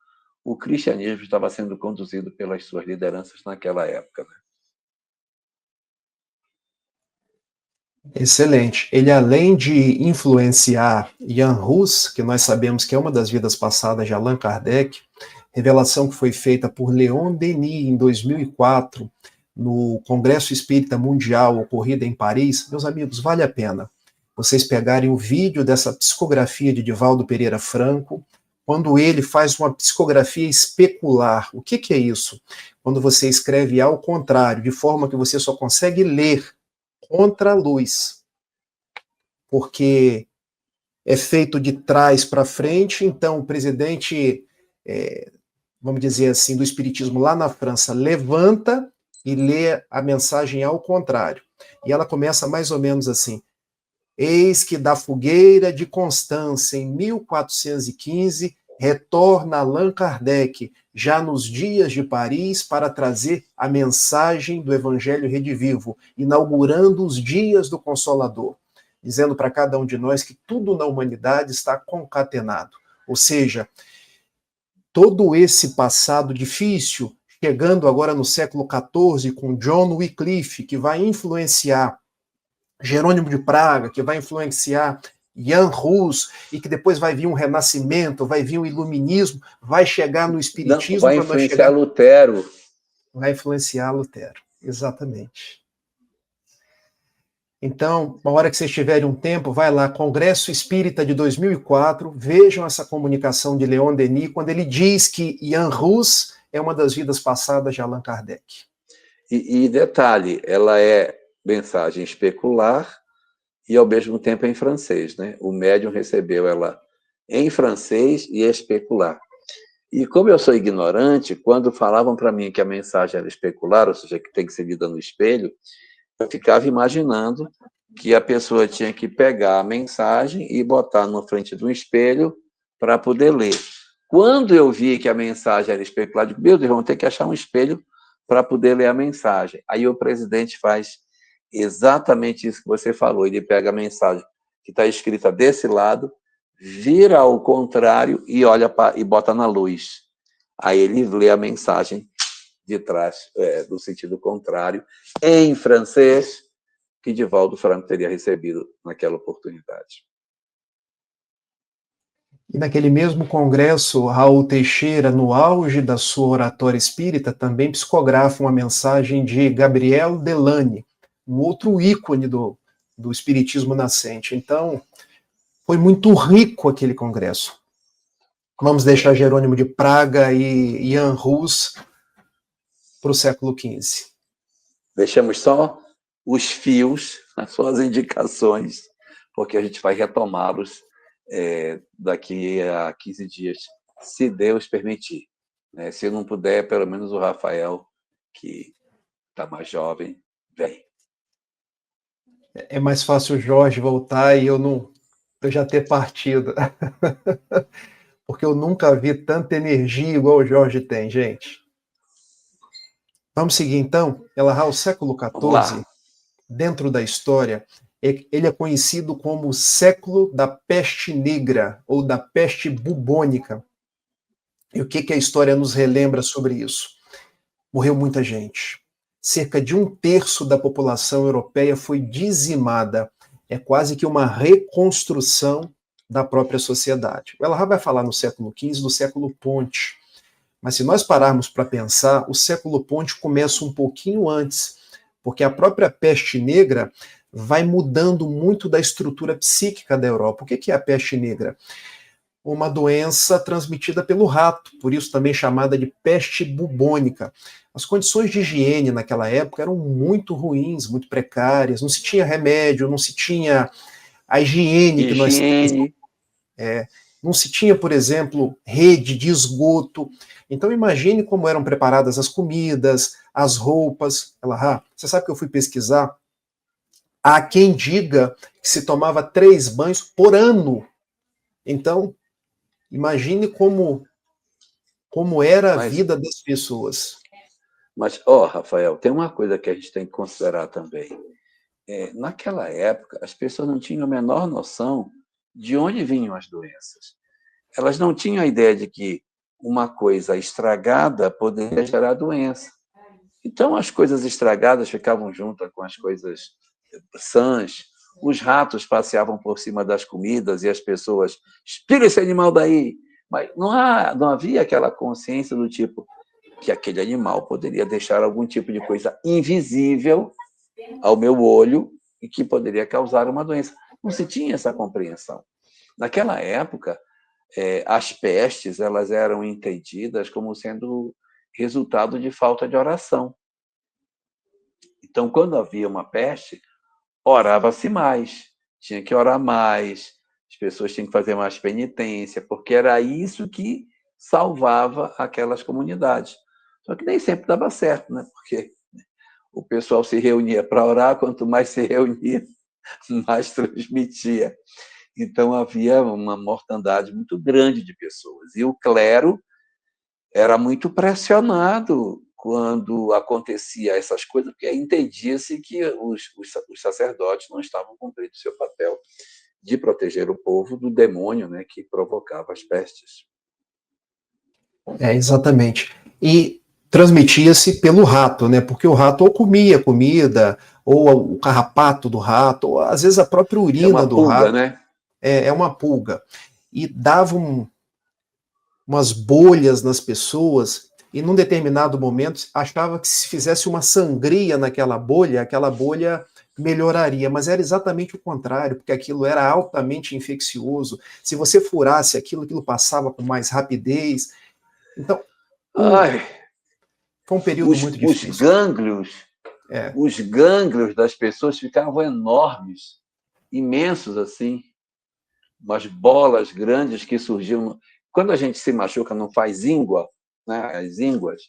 C: o cristianismo estava sendo conduzido pelas suas lideranças naquela época. Né?
B: Excelente. Ele, além de influenciar Jan Hus, que nós sabemos que é uma das vidas passadas de Allan Kardec, revelação que foi feita por Leon Denis em 2004, no Congresso Espírita Mundial ocorrido em Paris, meus amigos, vale a pena vocês pegarem o vídeo dessa psicografia de Divaldo Pereira Franco, quando ele faz uma psicografia especular. O que é isso? Quando você escreve ao contrário, de forma que você só consegue ler contra a luz, porque é feito de trás para frente, então o presidente, vamos dizer assim, do espiritismo lá na França, levanta e lê a mensagem ao contrário. E ela começa mais ou menos assim: eis que da fogueira de Constança, em 1415, retorna Allan Kardec, já nos dias de Paris, para trazer a mensagem do Evangelho Redivivo, inaugurando os dias do Consolador, dizendo para cada um de nós que tudo na humanidade está concatenado. Ou seja, todo esse passado difícil, chegando agora no século XIV, com John Wycliffe, que vai influenciar Jerônimo de Praga, que vai influenciar Jan Hus, e que depois vai vir um renascimento, vai vir um iluminismo, vai chegar no espiritismo.
C: Vai influenciar Lutero.
B: Vai influenciar Lutero, exatamente. Então, na hora que vocês tiverem um tempo, vai lá, Congresso Espírita de 2004, vejam essa comunicação de Leon Denis, quando ele diz que Jan Hus é uma das vidas passadas de Allan Kardec.
C: E detalhe, ela é mensagem especular e, ao mesmo tempo, em francês, né? O médium recebeu ela em francês e especular. E como eu sou ignorante, quando falavam para mim que a mensagem era especular, ou seja, que tem que ser lida no espelho, eu ficava imaginando que a pessoa tinha que pegar a mensagem e botar na frente de um espelho para poder ler. Quando eu vi que a mensagem era especular, eu digo, meu Deus, vamos ter que achar um espelho para poder ler a mensagem. Aí o presidente faz exatamente isso que você falou. Ele pega a mensagem que está escrita desse lado, vira ao contrário e olha e bota na luz. Aí ele lê a mensagem de trás, do sentido contrário, em francês, que Divaldo Franco teria recebido naquela oportunidade.
B: E naquele mesmo congresso, Raul Teixeira, no auge da sua oratória espírita, também psicografa uma mensagem de Gabriel Delany, um outro ícone do espiritismo nascente. Então, foi muito rico aquele congresso. Vamos deixar Jerônimo de Praga e Jan Hus para o século XV.
C: Deixamos só os fios, as suas indicações, porque a gente vai retomá-los daqui a 15 dias, se Deus permitir. Né? Se não puder, pelo menos o Rafael, que está mais jovem, vem.
B: É mais fácil o Jorge voltar e eu já ter partido. Porque eu nunca vi tanta energia igual o Jorge tem, gente. Vamos seguir, então? Elahá, o século XIV, dentro da história, ele é conhecido como o século da peste negra, ou da peste bubônica. E o que a história nos relembra sobre isso? Morreu muita gente. Cerca de 1/3 da população europeia foi dizimada. É quase que uma reconstrução da própria sociedade. O Elahá vai falar no século XV, do século Ponte. Mas se nós pararmos para pensar, o século Ponte começa um pouquinho antes, porque a própria peste negra vai mudando muito da estrutura psíquica da Europa. O que é a peste negra? Uma doença transmitida pelo rato, por isso também chamada de peste bubônica. As condições de higiene naquela época eram muito ruins, muito precárias, não se tinha remédio, não se tinha a higiene que nós temos. Não se tinha, por exemplo, rede de esgoto. Então imagine como eram preparadas as comidas, as roupas. Você sabe que eu fui pesquisar? Há quem diga que se tomava 3 banhos por ano. Então, imagine como era a vida das pessoas.
C: Mas, Rafael, tem uma coisa que a gente tem que considerar também. Naquela época, as pessoas não tinham a menor noção de onde vinham as doenças. Elas não tinham a ideia de que uma coisa estragada poderia gerar doença. Então, as coisas estragadas ficavam juntas com as coisas sãs. Os ratos passeavam por cima das comidas e as pessoas, tira esse animal daí. Mas não havia aquela consciência do tipo que aquele animal poderia deixar algum tipo de coisa invisível ao meu olho e que poderia causar uma doença. Não se tinha essa compreensão. Naquela época, as pestes elas eram entendidas como sendo resultado de falta de oração. Então, quando havia uma peste, orava-se mais, tinha que orar mais, as pessoas tinham que fazer mais penitência, porque era isso que salvava aquelas comunidades. Só que nem sempre dava certo, né? Porque o pessoal se reunia para orar, quanto mais se reunia, mais transmitia. Então, havia uma mortandade muito grande de pessoas. E o clero era muito pressionado quando acontecia essas coisas, porque entendia-se que os sacerdotes não estavam cumprindo seu papel de proteger o povo do demônio, né, que provocava as pestes.
B: Exatamente. E transmitia-se pelo rato, né? Porque o rato ou comia comida, ou o carrapato do rato, ou às vezes a própria urina do
C: pulga,
B: rato.
C: Né?
B: é uma pulga, e dava umas bolhas nas pessoas, e num determinado momento achava que se fizesse uma sangria naquela bolha, aquela bolha melhoraria, mas era exatamente o contrário, porque aquilo era altamente infeccioso. Se você furasse aquilo, aquilo passava com mais rapidez. Então,
C: Ai,
B: foi um período muito difícil.
C: Os gânglios das pessoas ficavam enormes, imensos assim, umas bolas grandes que surgiam. Quando a gente se machuca, não faz íngua, né? As ínguas,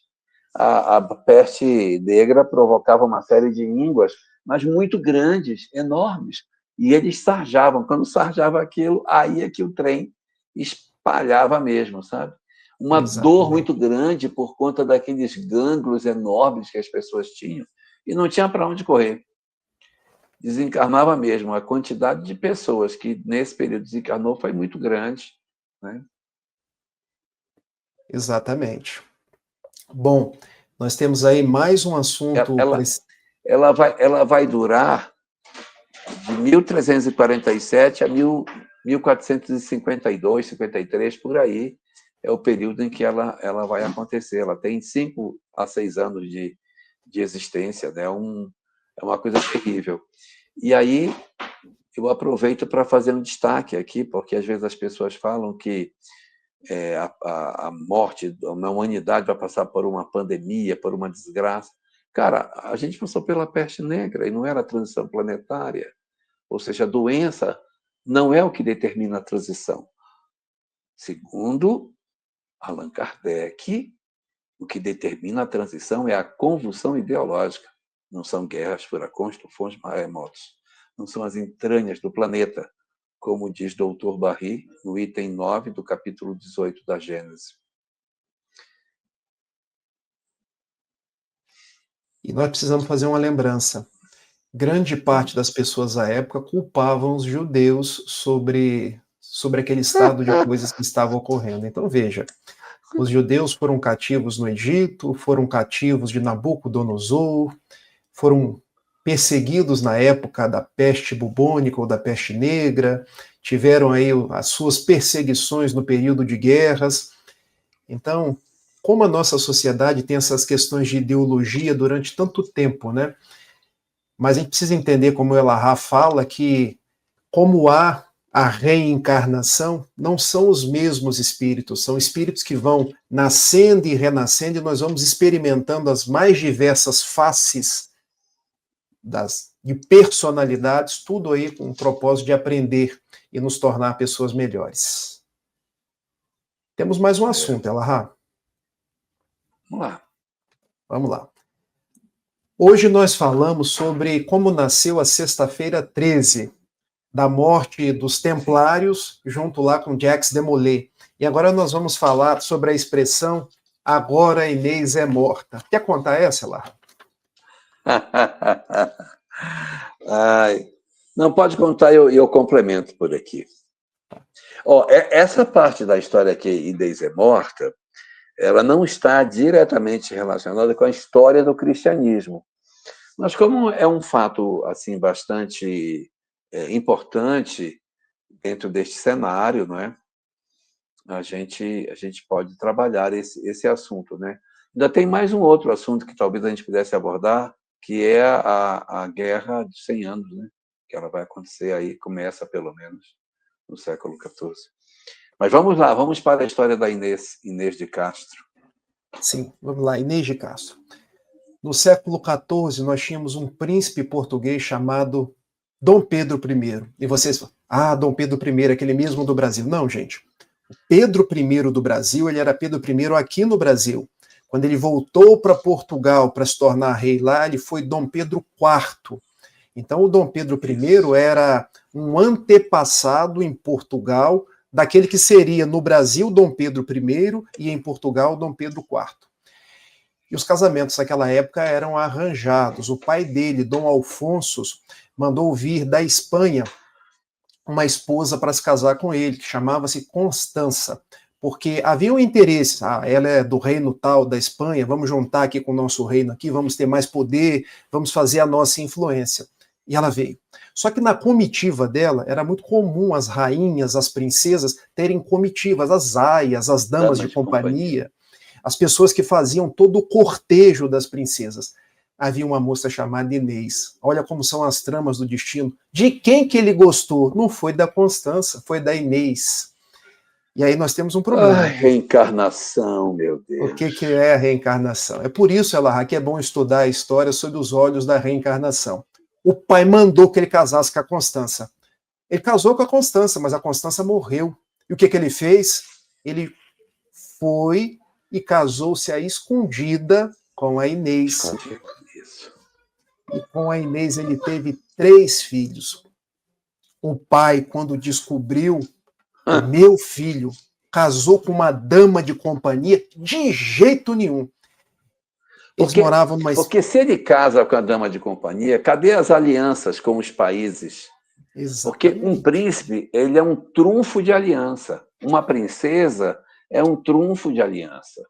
C: a peste negra provocava uma série de ínguas, mas muito grandes, enormes, e eles sarjavam. Quando sarjava aquilo, aí é que o trem espalhava mesmo, sabe? Uma dor muito grande por conta daqueles gânglios enormes que as pessoas tinham, e não tinha para onde correr. Desencarnava mesmo. A quantidade de pessoas que nesse período desencarnou foi muito grande, né?
B: Exatamente. Bom, nós temos aí mais um assunto.
C: Ela vai durar de 1347 a 1452, 53, por aí. É o período em que ela vai acontecer. Ela tem 5 a 6 anos de existência, né? É uma coisa terrível. E aí, eu aproveito para fazer um destaque aqui, porque às vezes as pessoas falam que a morte, a humanidade vai passar por uma pandemia, por uma desgraça. Cara, a gente passou pela peste negra e não era a transição planetária. Ou seja, a doença não é o que determina a transição. Segundo Allan Kardec, o que determina a transição é a convulsão ideológica. Não são guerras, furacões, tufões, maremotos. Não são as entranhas do planeta, como diz Dr. Barry, no item 9 do capítulo 18 da Gênese.
B: E nós precisamos fazer uma lembrança. Grande parte das pessoas à época culpavam os judeus sobre aquele estado de coisas que estava ocorrendo. Então, veja, os judeus foram cativos no Egito, foram cativos de Nabucodonosor, foram perseguidos na época da peste bubônica ou da peste negra, tiveram aí as suas perseguições no período de guerras. Então, como a nossa sociedade tem essas questões de ideologia durante tanto tempo, né? Mas a gente precisa entender, como o Elahá fala, que como há a reencarnação, não são os mesmos espíritos, são espíritos que vão nascendo e renascendo, e nós vamos experimentando as mais diversas faces de personalidades, tudo aí com o propósito de aprender e nos tornar pessoas melhores. Temos mais um assunto, Elahá. Vamos lá. Hoje nós falamos sobre como nasceu a Sexta-feira 13, da morte dos Templários, junto lá com Jacques de Molay. E agora nós vamos falar sobre a expressão agora Inês é morta. Quer contar essa, Elahá?
C: Não, pode contar, eu complemento por aqui. Essa parte da história que Inês é morta, ela não está diretamente relacionada com a história do cristianismo. Mas como é um fato assim bastante importante dentro deste cenário, não é? A gente pode trabalhar esse assunto, né? Ainda tem mais um outro assunto que talvez a gente pudesse abordar, que é a Guerra dos 100 Anos, né? Que ela vai acontecer aí, começa pelo menos no século XIV. Mas vamos lá, vamos para a história da Inês de Castro.
B: Sim, vamos lá, Inês de Castro. No século XIV, nós tínhamos um príncipe português chamado Dom Pedro I. E vocês falam, Dom Pedro I, aquele mesmo do Brasil. Não, gente. O Pedro I do Brasil, ele era Pedro I aqui no Brasil. Quando ele voltou para Portugal para se tornar rei lá, ele foi Dom Pedro IV. Então, o Dom Pedro I era um antepassado em Portugal daquele que seria no Brasil Dom Pedro I e em Portugal Dom Pedro IV. E os casamentos naquela época eram arranjados. O pai dele, Dom Alfonso, mandou vir da Espanha uma esposa para se casar com ele, que chamava-se Constança, porque havia um interesse, ela é do reino tal da Espanha, vamos juntar aqui com o nosso reino aqui, vamos ter mais poder, vamos fazer a nossa influência. E ela veio. Só que na comitiva dela, era muito comum as rainhas, as princesas, terem comitivas, as aias, as damas de companhia, as pessoas que faziam todo o cortejo das princesas. Havia uma moça chamada Inês. Olha como são as tramas do destino. De quem que ele gostou? Não foi da Constança, foi da Inês. E aí nós temos um problema.
C: Ai, reencarnação, meu Deus.
B: O que é a reencarnação? É por isso, Elahá, que é bom estudar a história sob os olhos da reencarnação. O pai mandou que ele casasse com a Constança. Ele casou com a Constança, mas a Constança morreu. E o que ele fez? Ele foi e casou-se à escondida com a Inês. E com a Inês ele teve 3 filhos. O pai, quando descobriu, meu filho casou com uma dama de companhia, de jeito nenhum. Eles moravam numa...
C: Porque se ele casa com a dama de companhia, cadê as alianças com os países? Exatamente. Porque um príncipe, ele é um trunfo de aliança. Uma princesa é um trunfo de aliança.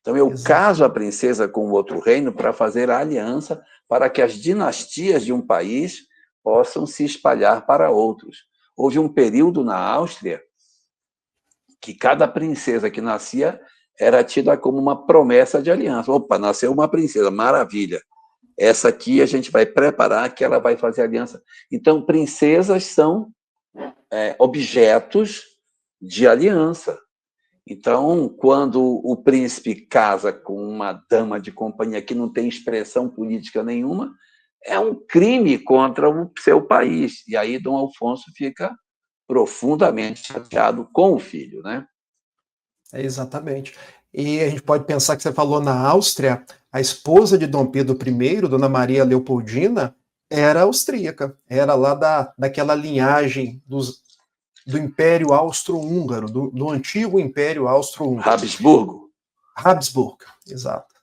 C: Então, eu caso a princesa com outro reino para fazer a aliança para que as dinastias de um país possam se espalhar para outros. Houve um período na Áustria que cada princesa que nascia era tida como uma promessa de aliança. Opa, nasceu uma princesa, maravilha. Essa aqui a gente vai preparar que ela vai fazer aliança. Então, princesas são objetos de aliança. Então, quando o príncipe casa com uma dama de companhia que não tem expressão política nenhuma, é um crime contra o seu país. E aí Dom Alfonso fica profundamente chateado com o filho, né?
B: Exatamente. E a gente pode pensar que você falou na Áustria, a esposa de Dom Pedro I, Dona Maria Leopoldina, era austríaca, era lá daquela linhagem do Império Austro-Húngaro, do antigo Império Austro-Húngaro.
C: Habsburgo.
B: Habsburgo, exato.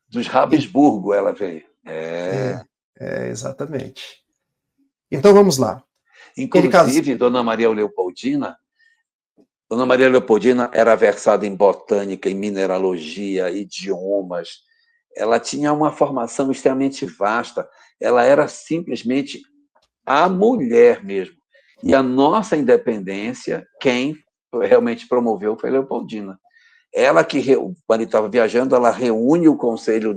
C: Dos Habsburgo ela veio.
B: Exatamente. Então vamos lá.
C: Inclusive, Dona Maria Leopoldina era versada em botânica, em mineralogia, idiomas. Ela tinha uma formação extremamente vasta. Ela era simplesmente a mulher mesmo. E a nossa independência, quem realmente promoveu foi Leopoldina. Ela que, quando ele estava viajando, ela reúne o conselho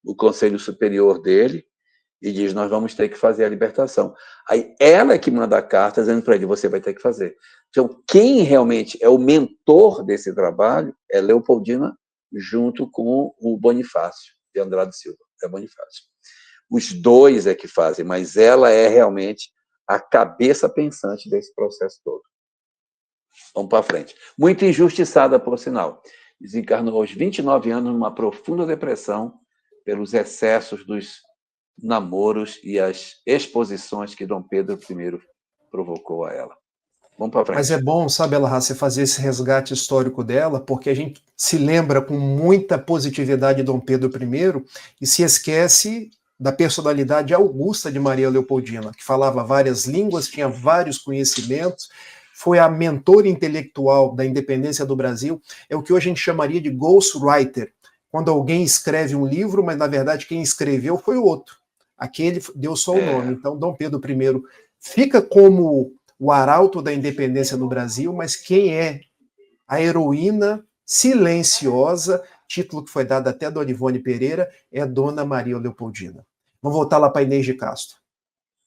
C: o conselho superior dele e diz, nós vamos ter que fazer a libertação. Aí ela é que manda a carta dizendo para ele, você vai ter que fazer. Então, quem realmente é o mentor desse trabalho é Leopoldina, junto com o Bonifácio, de Andrade Silva. É Bonifácio. Os dois é que fazem, mas ela é realmente a cabeça pensante desse processo todo. Vamos para frente. Muito injustiçada, por sinal. Desencarnou aos 29 anos numa profunda depressão pelos excessos dos namoros e as exposições que Dom Pedro I provocou a ela. Vamos para frente.
B: Mas é bom, sabe, Elahá, você fazer esse resgate histórico dela, porque a gente se lembra com muita positividade de Dom Pedro I e se esquece da personalidade augusta de Maria Leopoldina, que falava várias línguas, tinha vários conhecimentos, foi a mentora intelectual da independência do Brasil, é o que hoje a gente chamaria de ghostwriter, quando alguém escreve um livro, mas na verdade quem escreveu foi o outro. Aquele deu só o nome. Então, Dom Pedro I fica como o arauto da independência no Brasil, mas quem é a heroína silenciosa, título que foi dado até a Dona Ivone Pereira, é Dona Maria Leopoldina. Vamos voltar lá para Inês de Castro.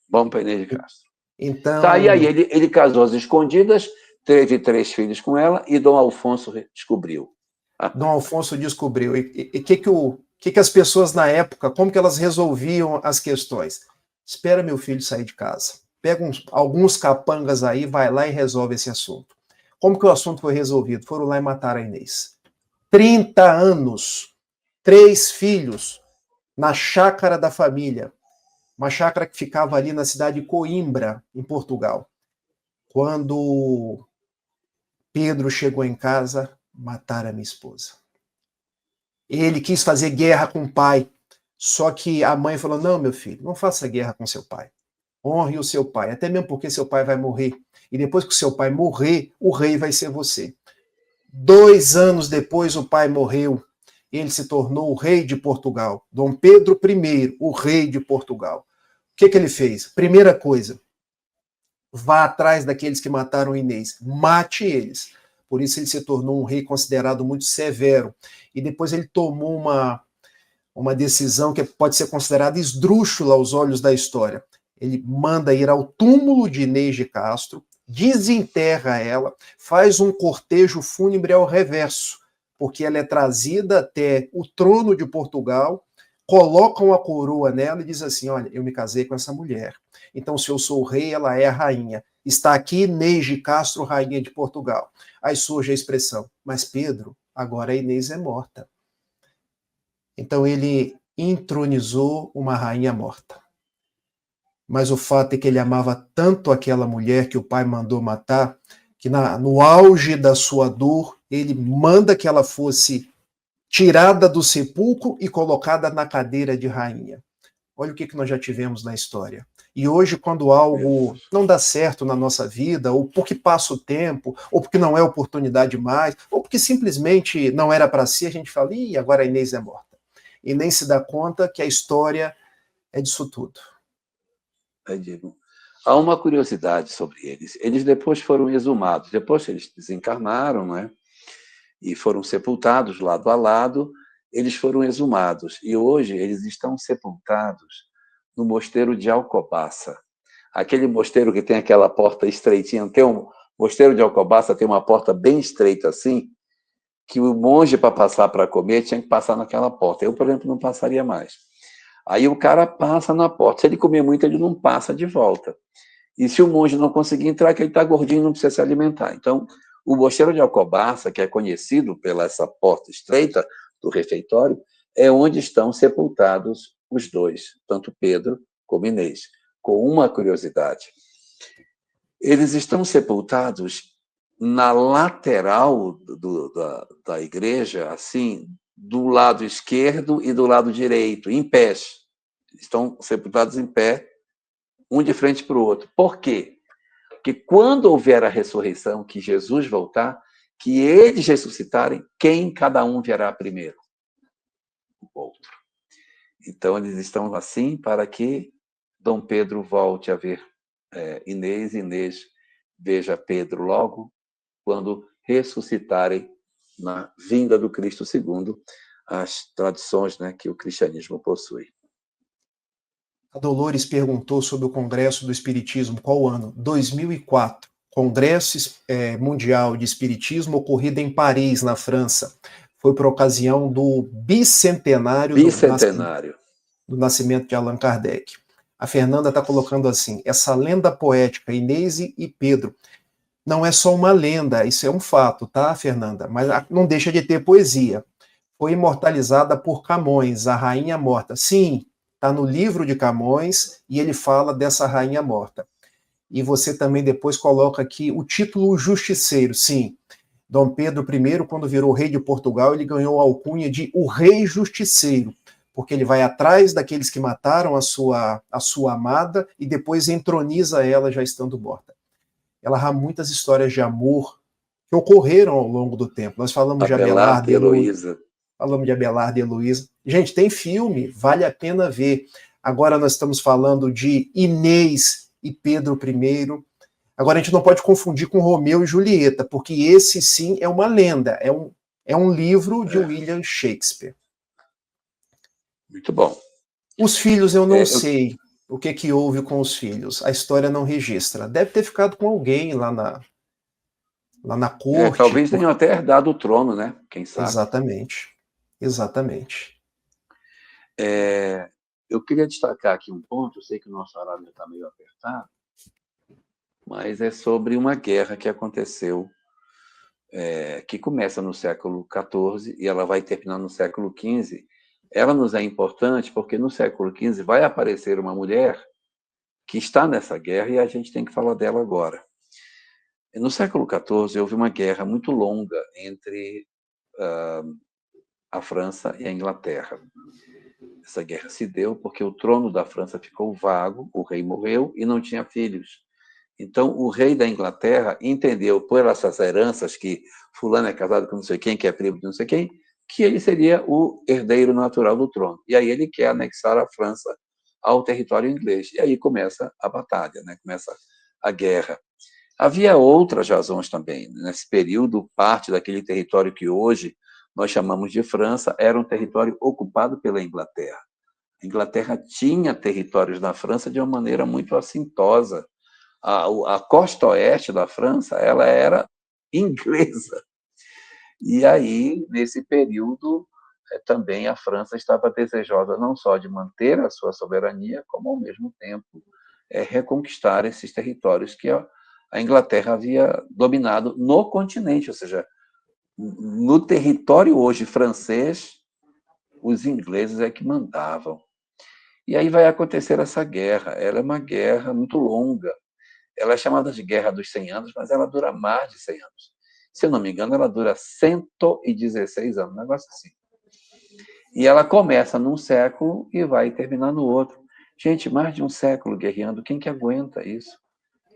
C: Vamos para Inês de Castro.
B: Então...
C: Tá, e aí ele casou às escondidas, teve 3 filhos com ela e Dom Alfonso descobriu.
B: Dom Alfonso descobriu. E que as pessoas na época, como que elas resolviam as questões? Espera meu filho sair de casa. Pega alguns capangas aí, vai lá e resolve esse assunto. Como que o assunto foi resolvido? Foram lá e mataram a Inês. 30 anos, 3 filhos, na chácara da família. Uma chácara que ficava ali na cidade de Coimbra, em Portugal. Quando Pedro chegou em casa, mataram a minha esposa. Ele quis fazer guerra com o pai, só que a mãe falou, não, meu filho, não faça guerra com seu pai. Honre o seu pai, até mesmo porque seu pai vai morrer. E depois que o seu pai morrer, o rei vai ser você. 2 anos depois, o pai morreu. Ele se tornou o rei de Portugal. Dom Pedro I, o rei de Portugal. O que ele fez? Primeira coisa, vá atrás daqueles que mataram Inês, mate eles. Por isso ele se tornou um rei considerado muito severo. E depois ele tomou uma decisão que pode ser considerada esdrúxula aos olhos da história. Ele manda ir ao túmulo de Inês de Castro, desenterra ela, faz um cortejo fúnebre ao reverso, porque ela é trazida até o trono de Portugal, colocam a coroa nela e diz assim, olha, eu me casei com essa mulher. Então, se eu sou o rei, ela é a rainha. Está aqui Inês de Castro, rainha de Portugal. Aí surge a expressão, mas Pedro, agora a Inês é morta. Então ele entronizou uma rainha morta. Mas o fato é que ele amava tanto aquela mulher que o pai mandou matar, que no auge da sua dor, ele manda que ela fosse tirada do sepulcro e colocada na cadeira de rainha. Olha o que nós já tivemos na história. E hoje, quando algo não dá certo na nossa vida, ou porque passa o tempo, ou porque não é oportunidade mais, ou porque simplesmente não era para si, a gente fala, ih, agora a Inês é morta. E nem se dá conta que a história é disso tudo.
C: Digo, há uma curiosidade sobre eles. Eles depois foram exumados. Depois que eles desencarnaram, né, e foram sepultados lado a lado, eles foram exumados. E hoje eles estão sepultados no mosteiro de Alcobaça. Aquele mosteiro que tem aquela porta estreitinha. Tem um mosteiro de Alcobaça, tem uma porta bem estreita assim, que o monge, para passar para comer, tinha que passar naquela porta. Eu, por exemplo, não passaria mais. Aí o cara passa na porta. Se ele comer muito, ele não passa de volta. E se o monge não conseguir entrar, que ele está gordinho, não precisa se alimentar. Então, o mosteiro de Alcobaça, que é conhecido pela essa porta estreita do refeitório, é onde estão sepultados os dois, tanto Pedro como Inês. Com uma curiosidade. Eles estão sepultados na lateral da igreja, assim, do lado esquerdo e do lado direito, em pés. Estão sepultados em pé, um de frente para o outro. Por quê? Porque quando houver a ressurreição, que Jesus voltar, que eles ressuscitarem, quem cada um verá primeiro? O outro. Então, eles estão assim para que Dom Pedro volte a ver Inês, e Inês veja Pedro logo quando ressuscitarem na vinda do Cristo segundo as tradições, né, que o cristianismo possui.
B: A Dolores perguntou sobre o Congresso do Espiritismo, qual ano? 2004. Congresso Mundial de Espiritismo ocorrido em Paris, na França. Foi por ocasião do bicentenário do nascimento de Allan Kardec. A Fernanda está colocando assim, essa lenda poética, Inês e Pedro, não é só uma lenda, isso é um fato, tá, Fernanda? Mas não deixa de ter poesia. Foi imortalizada por Camões, a Rainha Morta. Sim, está no livro de Camões e ele fala dessa Rainha Morta. E você também depois coloca aqui o título Justiceiro. Sim, Dom Pedro I, quando virou rei de Portugal, ele ganhou a alcunha de o Rei Justiceiro, porque ele vai atrás daqueles que mataram a sua amada e depois entroniza ela já estando morta. Ela há muitas histórias de amor que ocorreram ao longo do tempo. Nós falamos de Abelardo e Heloísa. Falamos de Abelardo e Heloísa. Gente, tem filme, vale a pena ver. Agora nós estamos falando de Inês e Pedro I. Agora a gente não pode confundir com Romeu e Julieta, porque esse sim é uma lenda, é um livro de William Shakespeare.
C: Muito bom.
B: Os filhos eu não sei o que houve com os filhos. A história não registra. Deve ter ficado com alguém lá na corte.
C: Talvez tenham até herdado o trono, né? Quem sabe.
B: Exatamente.
C: Eu queria destacar aqui um ponto, eu sei que o nosso horário está meio apertado, mas é sobre uma guerra que aconteceu, que começa no século XIV e ela vai terminar no século XV. Ela nos é importante porque no século XV vai aparecer uma mulher que está nessa guerra e a gente tem que falar dela agora. No século XIV houve uma guerra muito longa entre a França e a Inglaterra. Essa guerra se deu porque o trono da França ficou vago, o rei morreu e não tinha filhos. Então, o rei da Inglaterra entendeu, por essas heranças, que fulano é casado com não sei quem, que é primo de não sei quem, que ele seria o herdeiro natural do trono. E aí ele quer anexar a França ao território inglês. E aí começa a batalha, né? Começa a guerra. Havia outras razões também. Nesse período, parte daquele território que hoje nós chamamos de França era um território ocupado pela Inglaterra. A Inglaterra tinha territórios na França de uma maneira muito assintosa. A costa oeste da França ela era inglesa. E aí, nesse período, também a França estava desejosa não só de manter a sua soberania, como, ao mesmo tempo, reconquistar esses territórios que a Inglaterra havia dominado no continente, ou seja, no território hoje francês, os ingleses é que mandavam. E aí vai acontecer essa guerra. Ela é uma guerra muito longa. Ela é chamada de Guerra dos 100 Anos, mas ela dura mais de 100 anos. Se eu não me engano, ela dura 116 anos, um negócio assim. E ela começa num século e vai terminar no outro. Gente, mais de um século guerreando, quem que aguenta isso?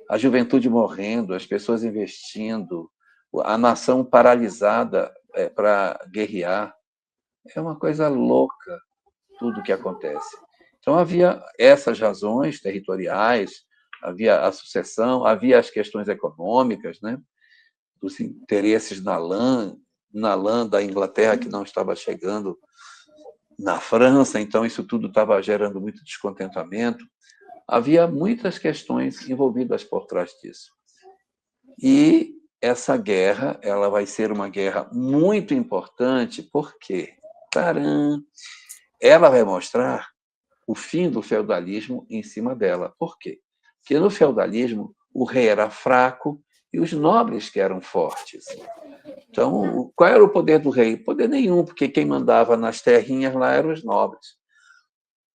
C: A juventude morrendo, as pessoas investindo, a nação paralisada para guerrear. É uma coisa louca tudo o que acontece. Então, havia essas razões territoriais, havia a sucessão, havia as questões econômicas, né? Dos interesses na lã da Inglaterra que não estava chegando na França, então isso tudo estava gerando muito descontentamento. Havia muitas questões envolvidas por trás disso. E essa guerra, ela vai ser uma guerra muito importante, porque, taran, ela vai mostrar o fim do feudalismo em cima dela. Por quê? Porque no feudalismo, o rei era fraco e os nobres que eram fortes. Então, qual era o poder do rei? Poder nenhum, porque quem mandava nas terrinhas lá eram os nobres.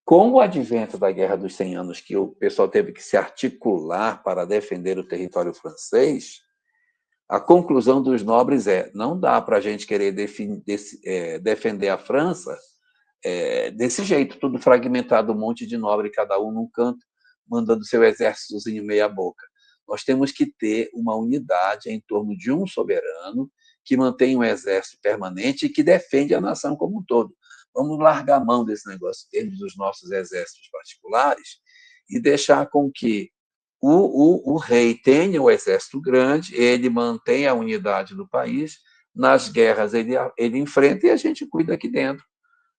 C: Com o advento da Guerra dos 100 Anos, que o pessoal teve que se articular para defender o território francês, a conclusão dos nobres não dá para a gente querer defender a França desse jeito, tudo fragmentado, um monte de nobre, cada um num canto, mandando seu exércitozinho meia boca. Nós temos que ter uma unidade em torno de um soberano que mantém um exército permanente e que defende a nação como um todo. Vamos largar a mão desse negócio, termos os nossos exércitos particulares e deixar com que o rei tenha o exército grande, ele mantém a unidade do país, nas guerras ele enfrenta e a gente cuida aqui dentro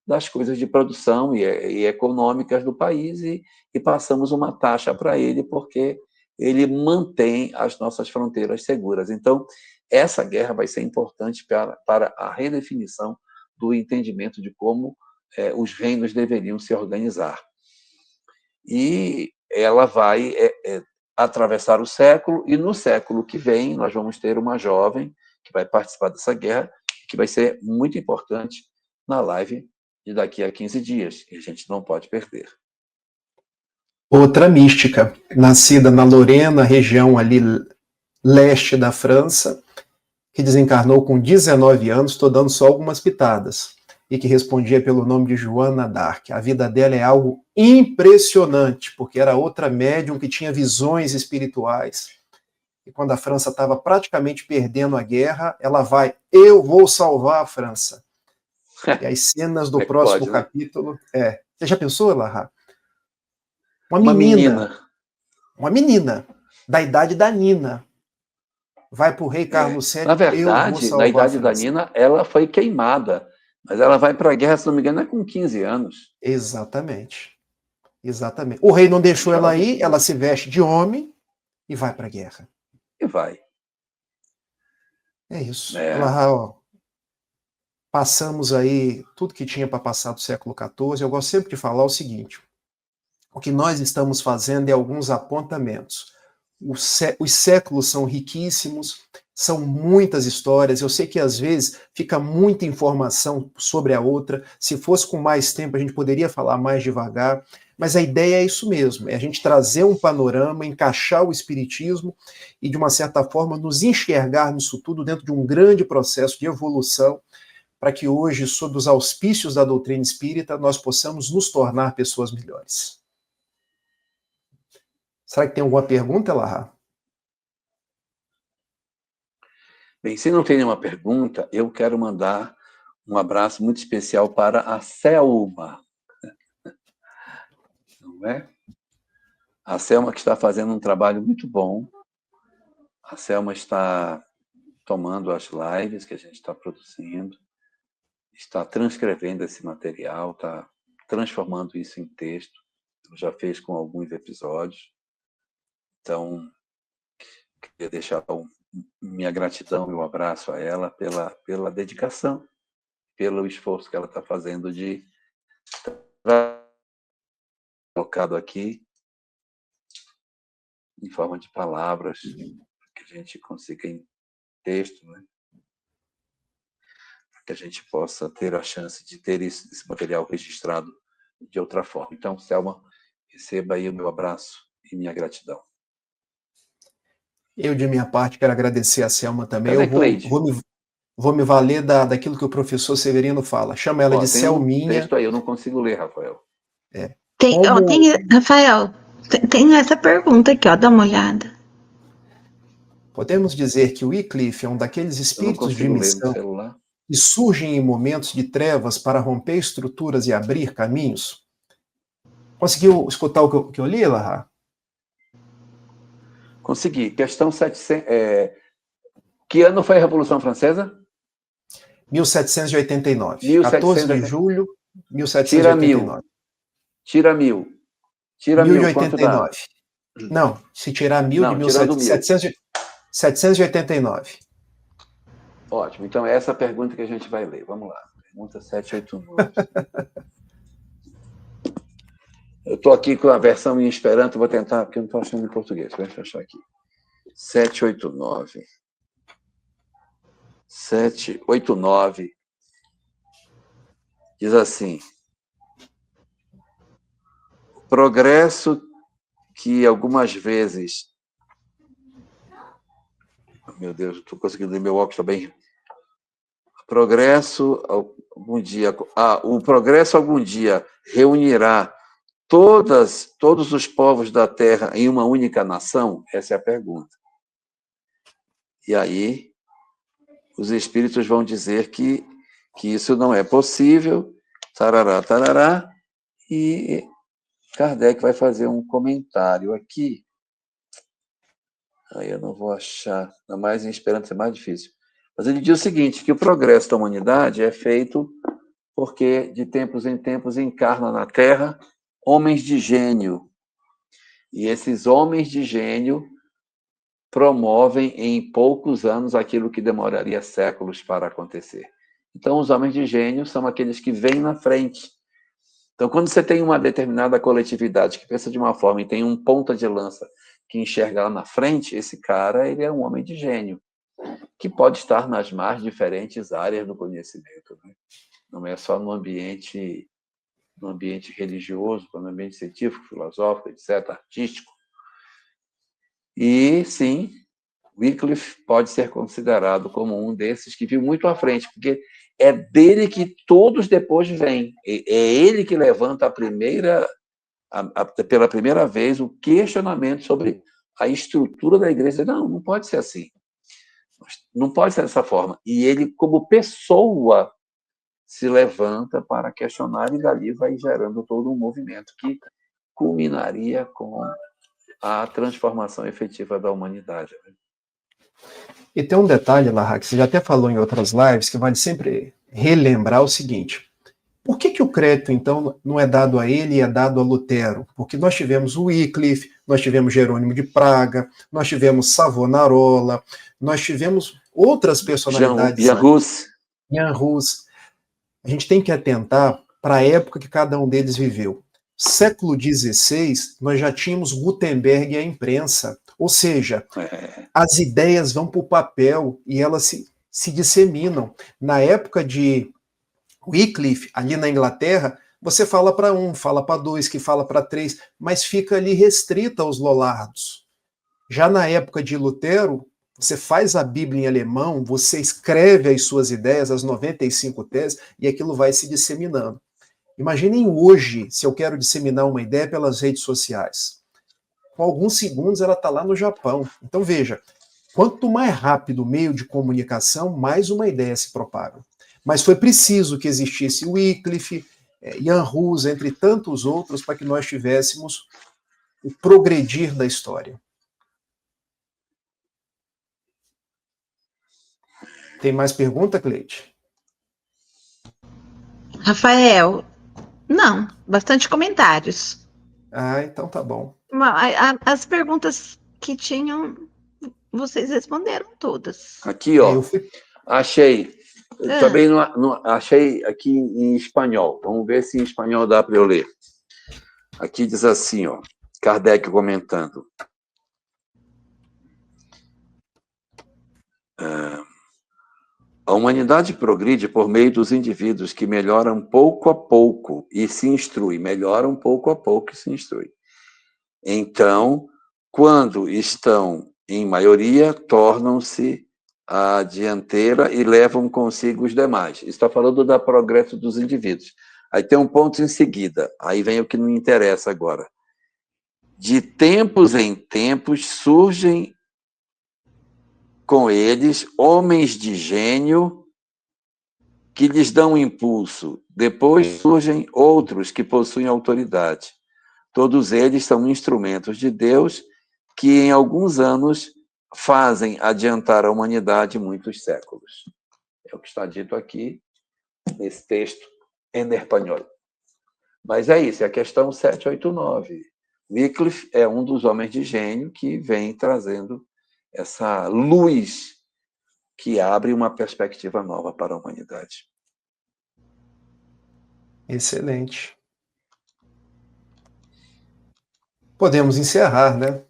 C: das coisas de produção e econômicas do país e passamos uma taxa para ele, porque ele mantém as nossas fronteiras seguras. Então, essa guerra vai ser importante para a redefinição do entendimento de como os reinos deveriam se organizar. E ela vai atravessar o século, e no século que vem nós vamos ter uma jovem que vai participar dessa guerra, que vai ser muito importante na live de daqui a 15 dias, que a gente não pode perder.
B: Outra mística, nascida na Lorena, região ali leste da França, que desencarnou com 19 anos, estou dando só algumas pitadas, e que respondia pelo nome de Joana d'Arc. A vida dela é algo impressionante, porque era outra médium que tinha visões espirituais. E quando a França estava praticamente perdendo a guerra, ela vai, eu vou salvar a França. E as cenas do próximo capítulo... Você já pensou, Lahá? Uma menina, da idade da Nina, vai para o rei Carlos VII,
C: na verdade, na idade da Nina, ela foi queimada, mas ela vai para a guerra, se não me engano, com 15 anos.
B: Exatamente. O rei não deixou ela ir, ela se veste de homem e vai para a guerra.
C: E vai.
B: É isso. Lahá, passamos aí tudo que tinha para passar do século XIV. Eu gosto sempre de falar o seguinte: o que nós estamos fazendo é alguns apontamentos. Os séculos são riquíssimos, são muitas histórias. Eu sei que às vezes fica muita informação sobre a outra. Se fosse com mais tempo, a gente poderia falar mais devagar. Mas a ideia é isso mesmo, é a gente trazer um panorama, encaixar o espiritismo e, de uma certa forma, nos enxergar nisso tudo dentro de um grande processo de evolução, para que hoje, sob os auspícios da doutrina espírita, nós possamos nos tornar pessoas melhores. Será que tem alguma pergunta, Lahá?
C: Bem, se não tem nenhuma pergunta, eu quero mandar um abraço muito especial para a Selma. não é? A Selma que está fazendo um trabalho muito bom. A Selma está tomando as lives que a gente está produzindo, está transcrevendo esse material, está transformando isso em texto. Já fez com alguns episódios. Então, queria deixar minha gratidão, meu abraço a ela pela dedicação, pelo esforço que ela está fazendo de colocado aqui em forma de palavras, que a gente consiga em texto, né? Que a gente possa ter a chance de ter esse material registrado de outra forma. Então, Selma, receba aí o meu abraço e minha gratidão.
B: Eu, de minha parte, quero agradecer a Selma também.
C: Cadê
B: Eu
C: Cleide?
B: vou me valer daquilo que o professor Severino fala. Chama ela de
C: Tem
B: Selminha.
C: um texto aí, eu não consigo ler, Rafael.
A: Rafael, tem essa pergunta aqui, ó, dá uma olhada.
B: Podemos dizer que o Wycliffe é um daqueles
C: Eu não
B: espíritos de
C: consigo ler no
B: missão
C: celular.
B: que surgem em momentos de trevas para romper estruturas e abrir caminhos? Conseguiu escutar o que eu li, Lahá?
C: Consegui. Questão 700. Que ano foi a Revolução Francesa?
B: 1789. 14 de julho, 1789.
C: Tira mil. Tira mil, quanto dá?
B: 1089. Não, se tirar 1000
C: Não,
B: de
C: tirando
B: 789.
C: Ótimo. Então, é essa a pergunta que a gente vai ler. Vamos lá. Pergunta 789. Eu estou aqui com a versão em Esperanto, vou tentar, porque eu não estou achando em português. Deixa eu achar aqui. 789. 789. Diz assim: o progresso que algumas vezes... Meu Deus, não estou conseguindo ler meu óculos, está bem... O progresso algum dia reunirá todos os povos da Terra em uma única nação? Essa é a pergunta. E aí, os espíritos vão dizer que isso não é possível, tarará, tarará, e Kardec vai fazer um comentário aqui. Aí eu não vou achar, ainda mais em Esperanto é mais difícil. Mas ele diz o seguinte, que o progresso da humanidade é feito porque, de tempos em tempos, encarna na Terra homens de gênio. E esses homens de gênio promovem em poucos anos aquilo que demoraria séculos para acontecer. Então, os homens de gênio são aqueles que vêm na frente. Então, quando você tem uma determinada coletividade que pensa de uma forma e tem um ponta de lança que enxerga lá na frente, esse cara, ele é um homem de gênio, que pode estar nas mais diferentes áreas do conhecimento, né? Não é só no ambiente religioso, no ambiente científico, filosófico, etc., artístico. E, sim, Wycliffe pode ser considerado como um desses que viu muito à frente, porque é dele que todos depois vêm. É ele que levanta pela primeira vez o questionamento sobre a estrutura da igreja. Não pode ser assim. Não pode ser dessa forma. E ele, como pessoa, se levanta para questionar e dali vai gerando todo um movimento que culminaria com a transformação efetiva da humanidade.
B: E tem um detalhe, Lahá, que você já até falou em outras lives, que vale sempre relembrar o seguinte: por que o crédito, então, não é dado a ele e é dado a Lutero? Porque nós tivemos o Wycliffe, nós tivemos Jerônimo de Praga, nós tivemos Savonarola, nós tivemos outras personalidades.
C: Jan
B: Hus. A gente tem que atentar para a época que cada um deles viveu. Século XVI, nós já tínhamos Gutenberg e a imprensa. Ou seja, as ideias vão para o papel e elas se disseminam. Na época de Wycliffe, ali na Inglaterra, você fala para um, fala para dois, que fala para três, mas fica ali restrita aos lollardos. Já na época de Lutero, você faz a Bíblia em alemão, você escreve as suas ideias, as 95 teses, e aquilo vai se disseminando. Imaginem hoje, se eu quero disseminar uma ideia pelas redes sociais. Com alguns segundos ela está lá no Japão. Então veja, quanto mais rápido o meio de comunicação, mais uma ideia se propaga. Mas foi preciso que existisse o Wycliffe, Jan Hus, entre tantos outros, para que nós tivéssemos o progredir da história. Tem mais pergunta, Cleide?
A: Rafael, não, bastante comentários.
B: Ah, então tá bom.
A: As perguntas que tinham, vocês responderam todas.
C: Aqui, ó,
B: fui...
C: achei. Também achei aqui em espanhol. Vamos ver se em espanhol dá para eu ler. Aqui diz assim, ó, Kardec comentando. A humanidade progride por meio dos indivíduos que melhoram pouco a pouco e se instruem. Melhoram pouco a pouco e se instruem. Então, quando estão em maioria, tornam-se a dianteira e levam consigo os demais. Está falando do progresso dos indivíduos. Aí tem um ponto em seguida. Aí vem o que não interessa agora. De tempos em tempos surgem com eles homens de gênio que lhes dão impulso. Depois surgem outros que possuem autoridade. Todos eles são instrumentos de Deus que, em alguns anos, fazem adiantar a humanidade muitos séculos. É o que está dito aqui, nesse texto em espanhol. Mas é isso, é a questão 789. Wycliffe é um dos homens de gênio que vem trazendo essa luz que abre uma perspectiva nova para a humanidade.
B: Excelente. Podemos encerrar, né?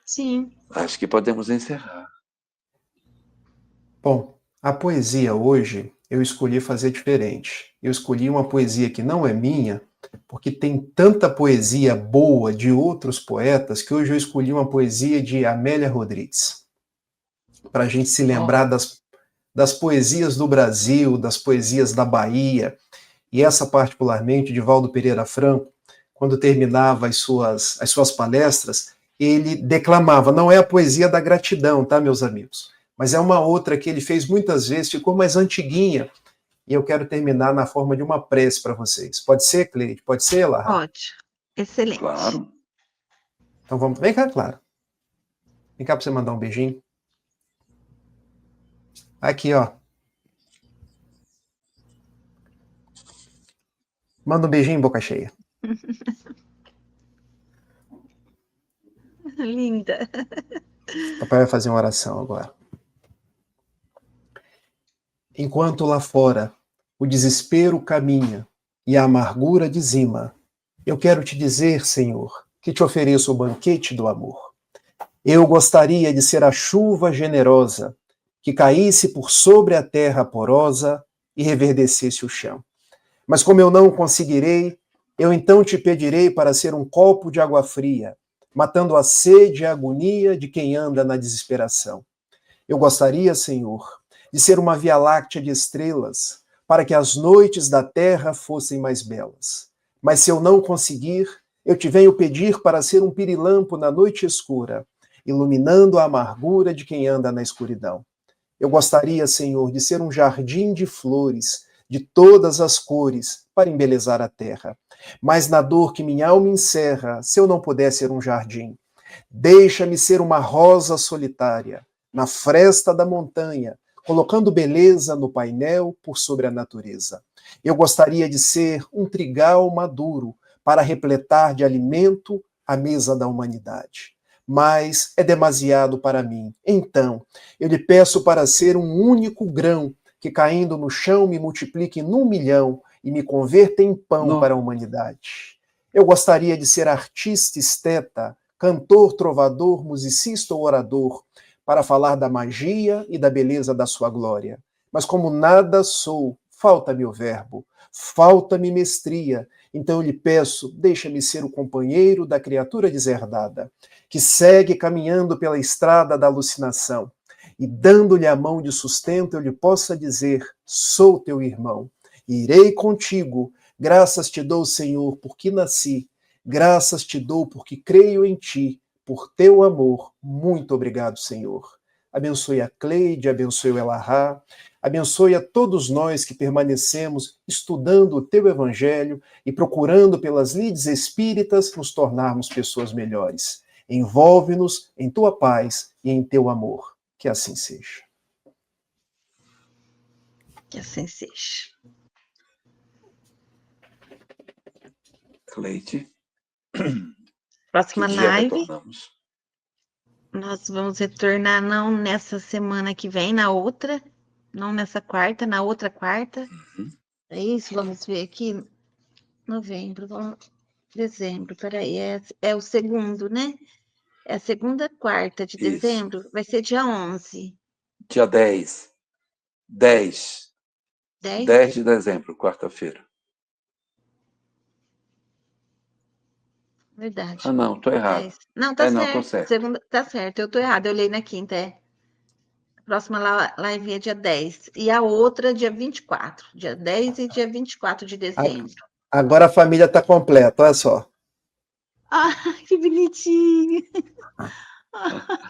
A: Sim.
C: Acho que podemos encerrar.
B: Bom, a poesia hoje eu escolhi fazer diferente. Eu escolhi uma poesia que não é minha, porque tem tanta poesia boa de outros poetas que hoje eu escolhi uma poesia de Amélia Rodrigues. Para a gente se lembrar das poesias do Brasil, das poesias da Bahia, e essa particularmente de Valdo Pereira Franco, quando terminava as suas palestras, ele declamava, não é a poesia da gratidão, tá, meus amigos? Mas é uma outra que ele fez muitas vezes, ficou mais antiguinha, e eu quero terminar na forma de uma prece para vocês. Pode ser, Cleide? Pode ser, Lara?
A: Pode. Excelente.
C: Claro.
B: Então vamos. Vem cá, Clara. Vem cá para você mandar um beijinho. Aqui, ó. Manda um beijinho, boca cheia.
A: Linda.
B: Papai vai fazer uma oração agora. Enquanto lá fora o desespero caminha e a amargura dizima, eu quero te dizer, Senhor, que te ofereço o banquete do amor. Eu gostaria de ser a chuva generosa que caísse por sobre a terra porosa e reverdecesse o chão. Mas como eu não conseguirei, eu então te pedirei para ser um copo de água fria, matando a sede e a agonia de quem anda na desesperação. Eu gostaria, Senhor, de ser uma via láctea de estrelas, para que as noites da terra fossem mais belas. Mas se eu não conseguir, eu te venho pedir para ser um pirilampo na noite escura, iluminando a amargura de quem anda na escuridão. Eu gostaria, Senhor, de ser um jardim de flores, de todas as cores, para embelezar a terra. Mas na dor que minha alma encerra, se eu não puder ser um jardim, deixa-me ser uma rosa solitária, na fresta da montanha, colocando beleza no painel por sobre a natureza. Eu gostaria de ser um trigal maduro para repletar de alimento a mesa da humanidade. Mas é demasiado para mim. Então, eu lhe peço para ser um único grão que caindo no chão me multiplique num milhão e me converta em pão para a humanidade. Eu gostaria de ser artista esteta, cantor, trovador, musicista ou orador, para falar da magia e da beleza da sua glória. Mas como nada sou, falta-me o verbo, falta-me mestria, então eu lhe peço, deixa-me ser o companheiro da criatura deserdada, que segue caminhando pela estrada da alucinação, e dando-lhe a mão de sustento eu lhe possa dizer, sou teu irmão, irei contigo, graças te dou, Senhor, porque nasci, graças te dou porque creio em ti, por teu amor, muito obrigado, Senhor. abençoe a Cleide, abençoe o Elahá, abençoe a todos nós que permanecemos estudando o teu evangelho e procurando pelas lides espíritas nos tornarmos pessoas melhores. Envolve-nos em tua paz e em teu amor. Que assim seja.
A: Que assim seja.
C: Cleide.
A: Próxima
C: Que dia
A: live.
C: retornamos?
A: Nós vamos retornar não nessa semana que vem, na outra. Não nessa quarta, na outra quarta.
C: Uhum.
A: É isso, vamos ver aqui. Novembro, dezembro, peraí, é o segundo, né? É a segunda quarta de
C: Isso.
A: dezembro, vai ser dia 11.
C: Dia 10. 10 de dezembro, quarta-feira.
A: Verdade.
C: Ah, não, tô errado.
A: 10. Não, tá
C: Não,
A: certo.
C: tô certo.
A: Segunda, tá certo, eu tô errada, eu olhei na quinta, A próxima live é dia 10. E a outra, dia 24. Dia 10 e dia 24 de dezembro.
B: Agora a família está completa, olha só.
A: Ah, que bonitinho.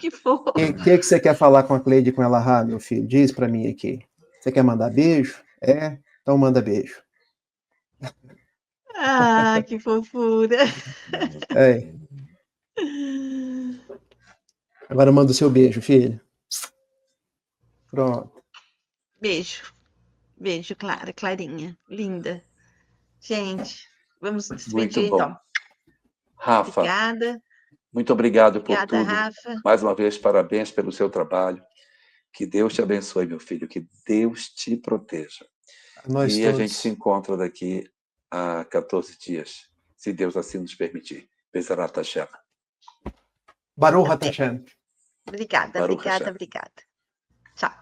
A: Que fofo.
B: O que você quer falar com a Cleide e com ela, meu filho? Diz para mim aqui. Você quer mandar beijo? Então manda beijo.
A: Ah, que fofura.
B: Agora manda o seu beijo, filho. Pronto.
A: Beijo. Beijo, Clara, Clarinha. Linda. Gente, vamos
C: Muito
A: despedir
C: bom.
A: então.
C: Rafa,
A: Obrigada.
C: muito obrigado por
A: Obrigada,
C: tudo.
A: Rafa.
C: Mais uma vez, parabéns pelo seu trabalho. Que Deus te abençoe, meu filho. Que Deus te proteja.
B: Nós
C: e
B: todos.
C: A gente se encontra daqui a 14 dias, se Deus assim nos permitir. Bezarat Hashem.
B: Baruch Hashem.
A: Obrigada,
C: Baruch
A: obrigada,
C: Hashem.
A: obrigada.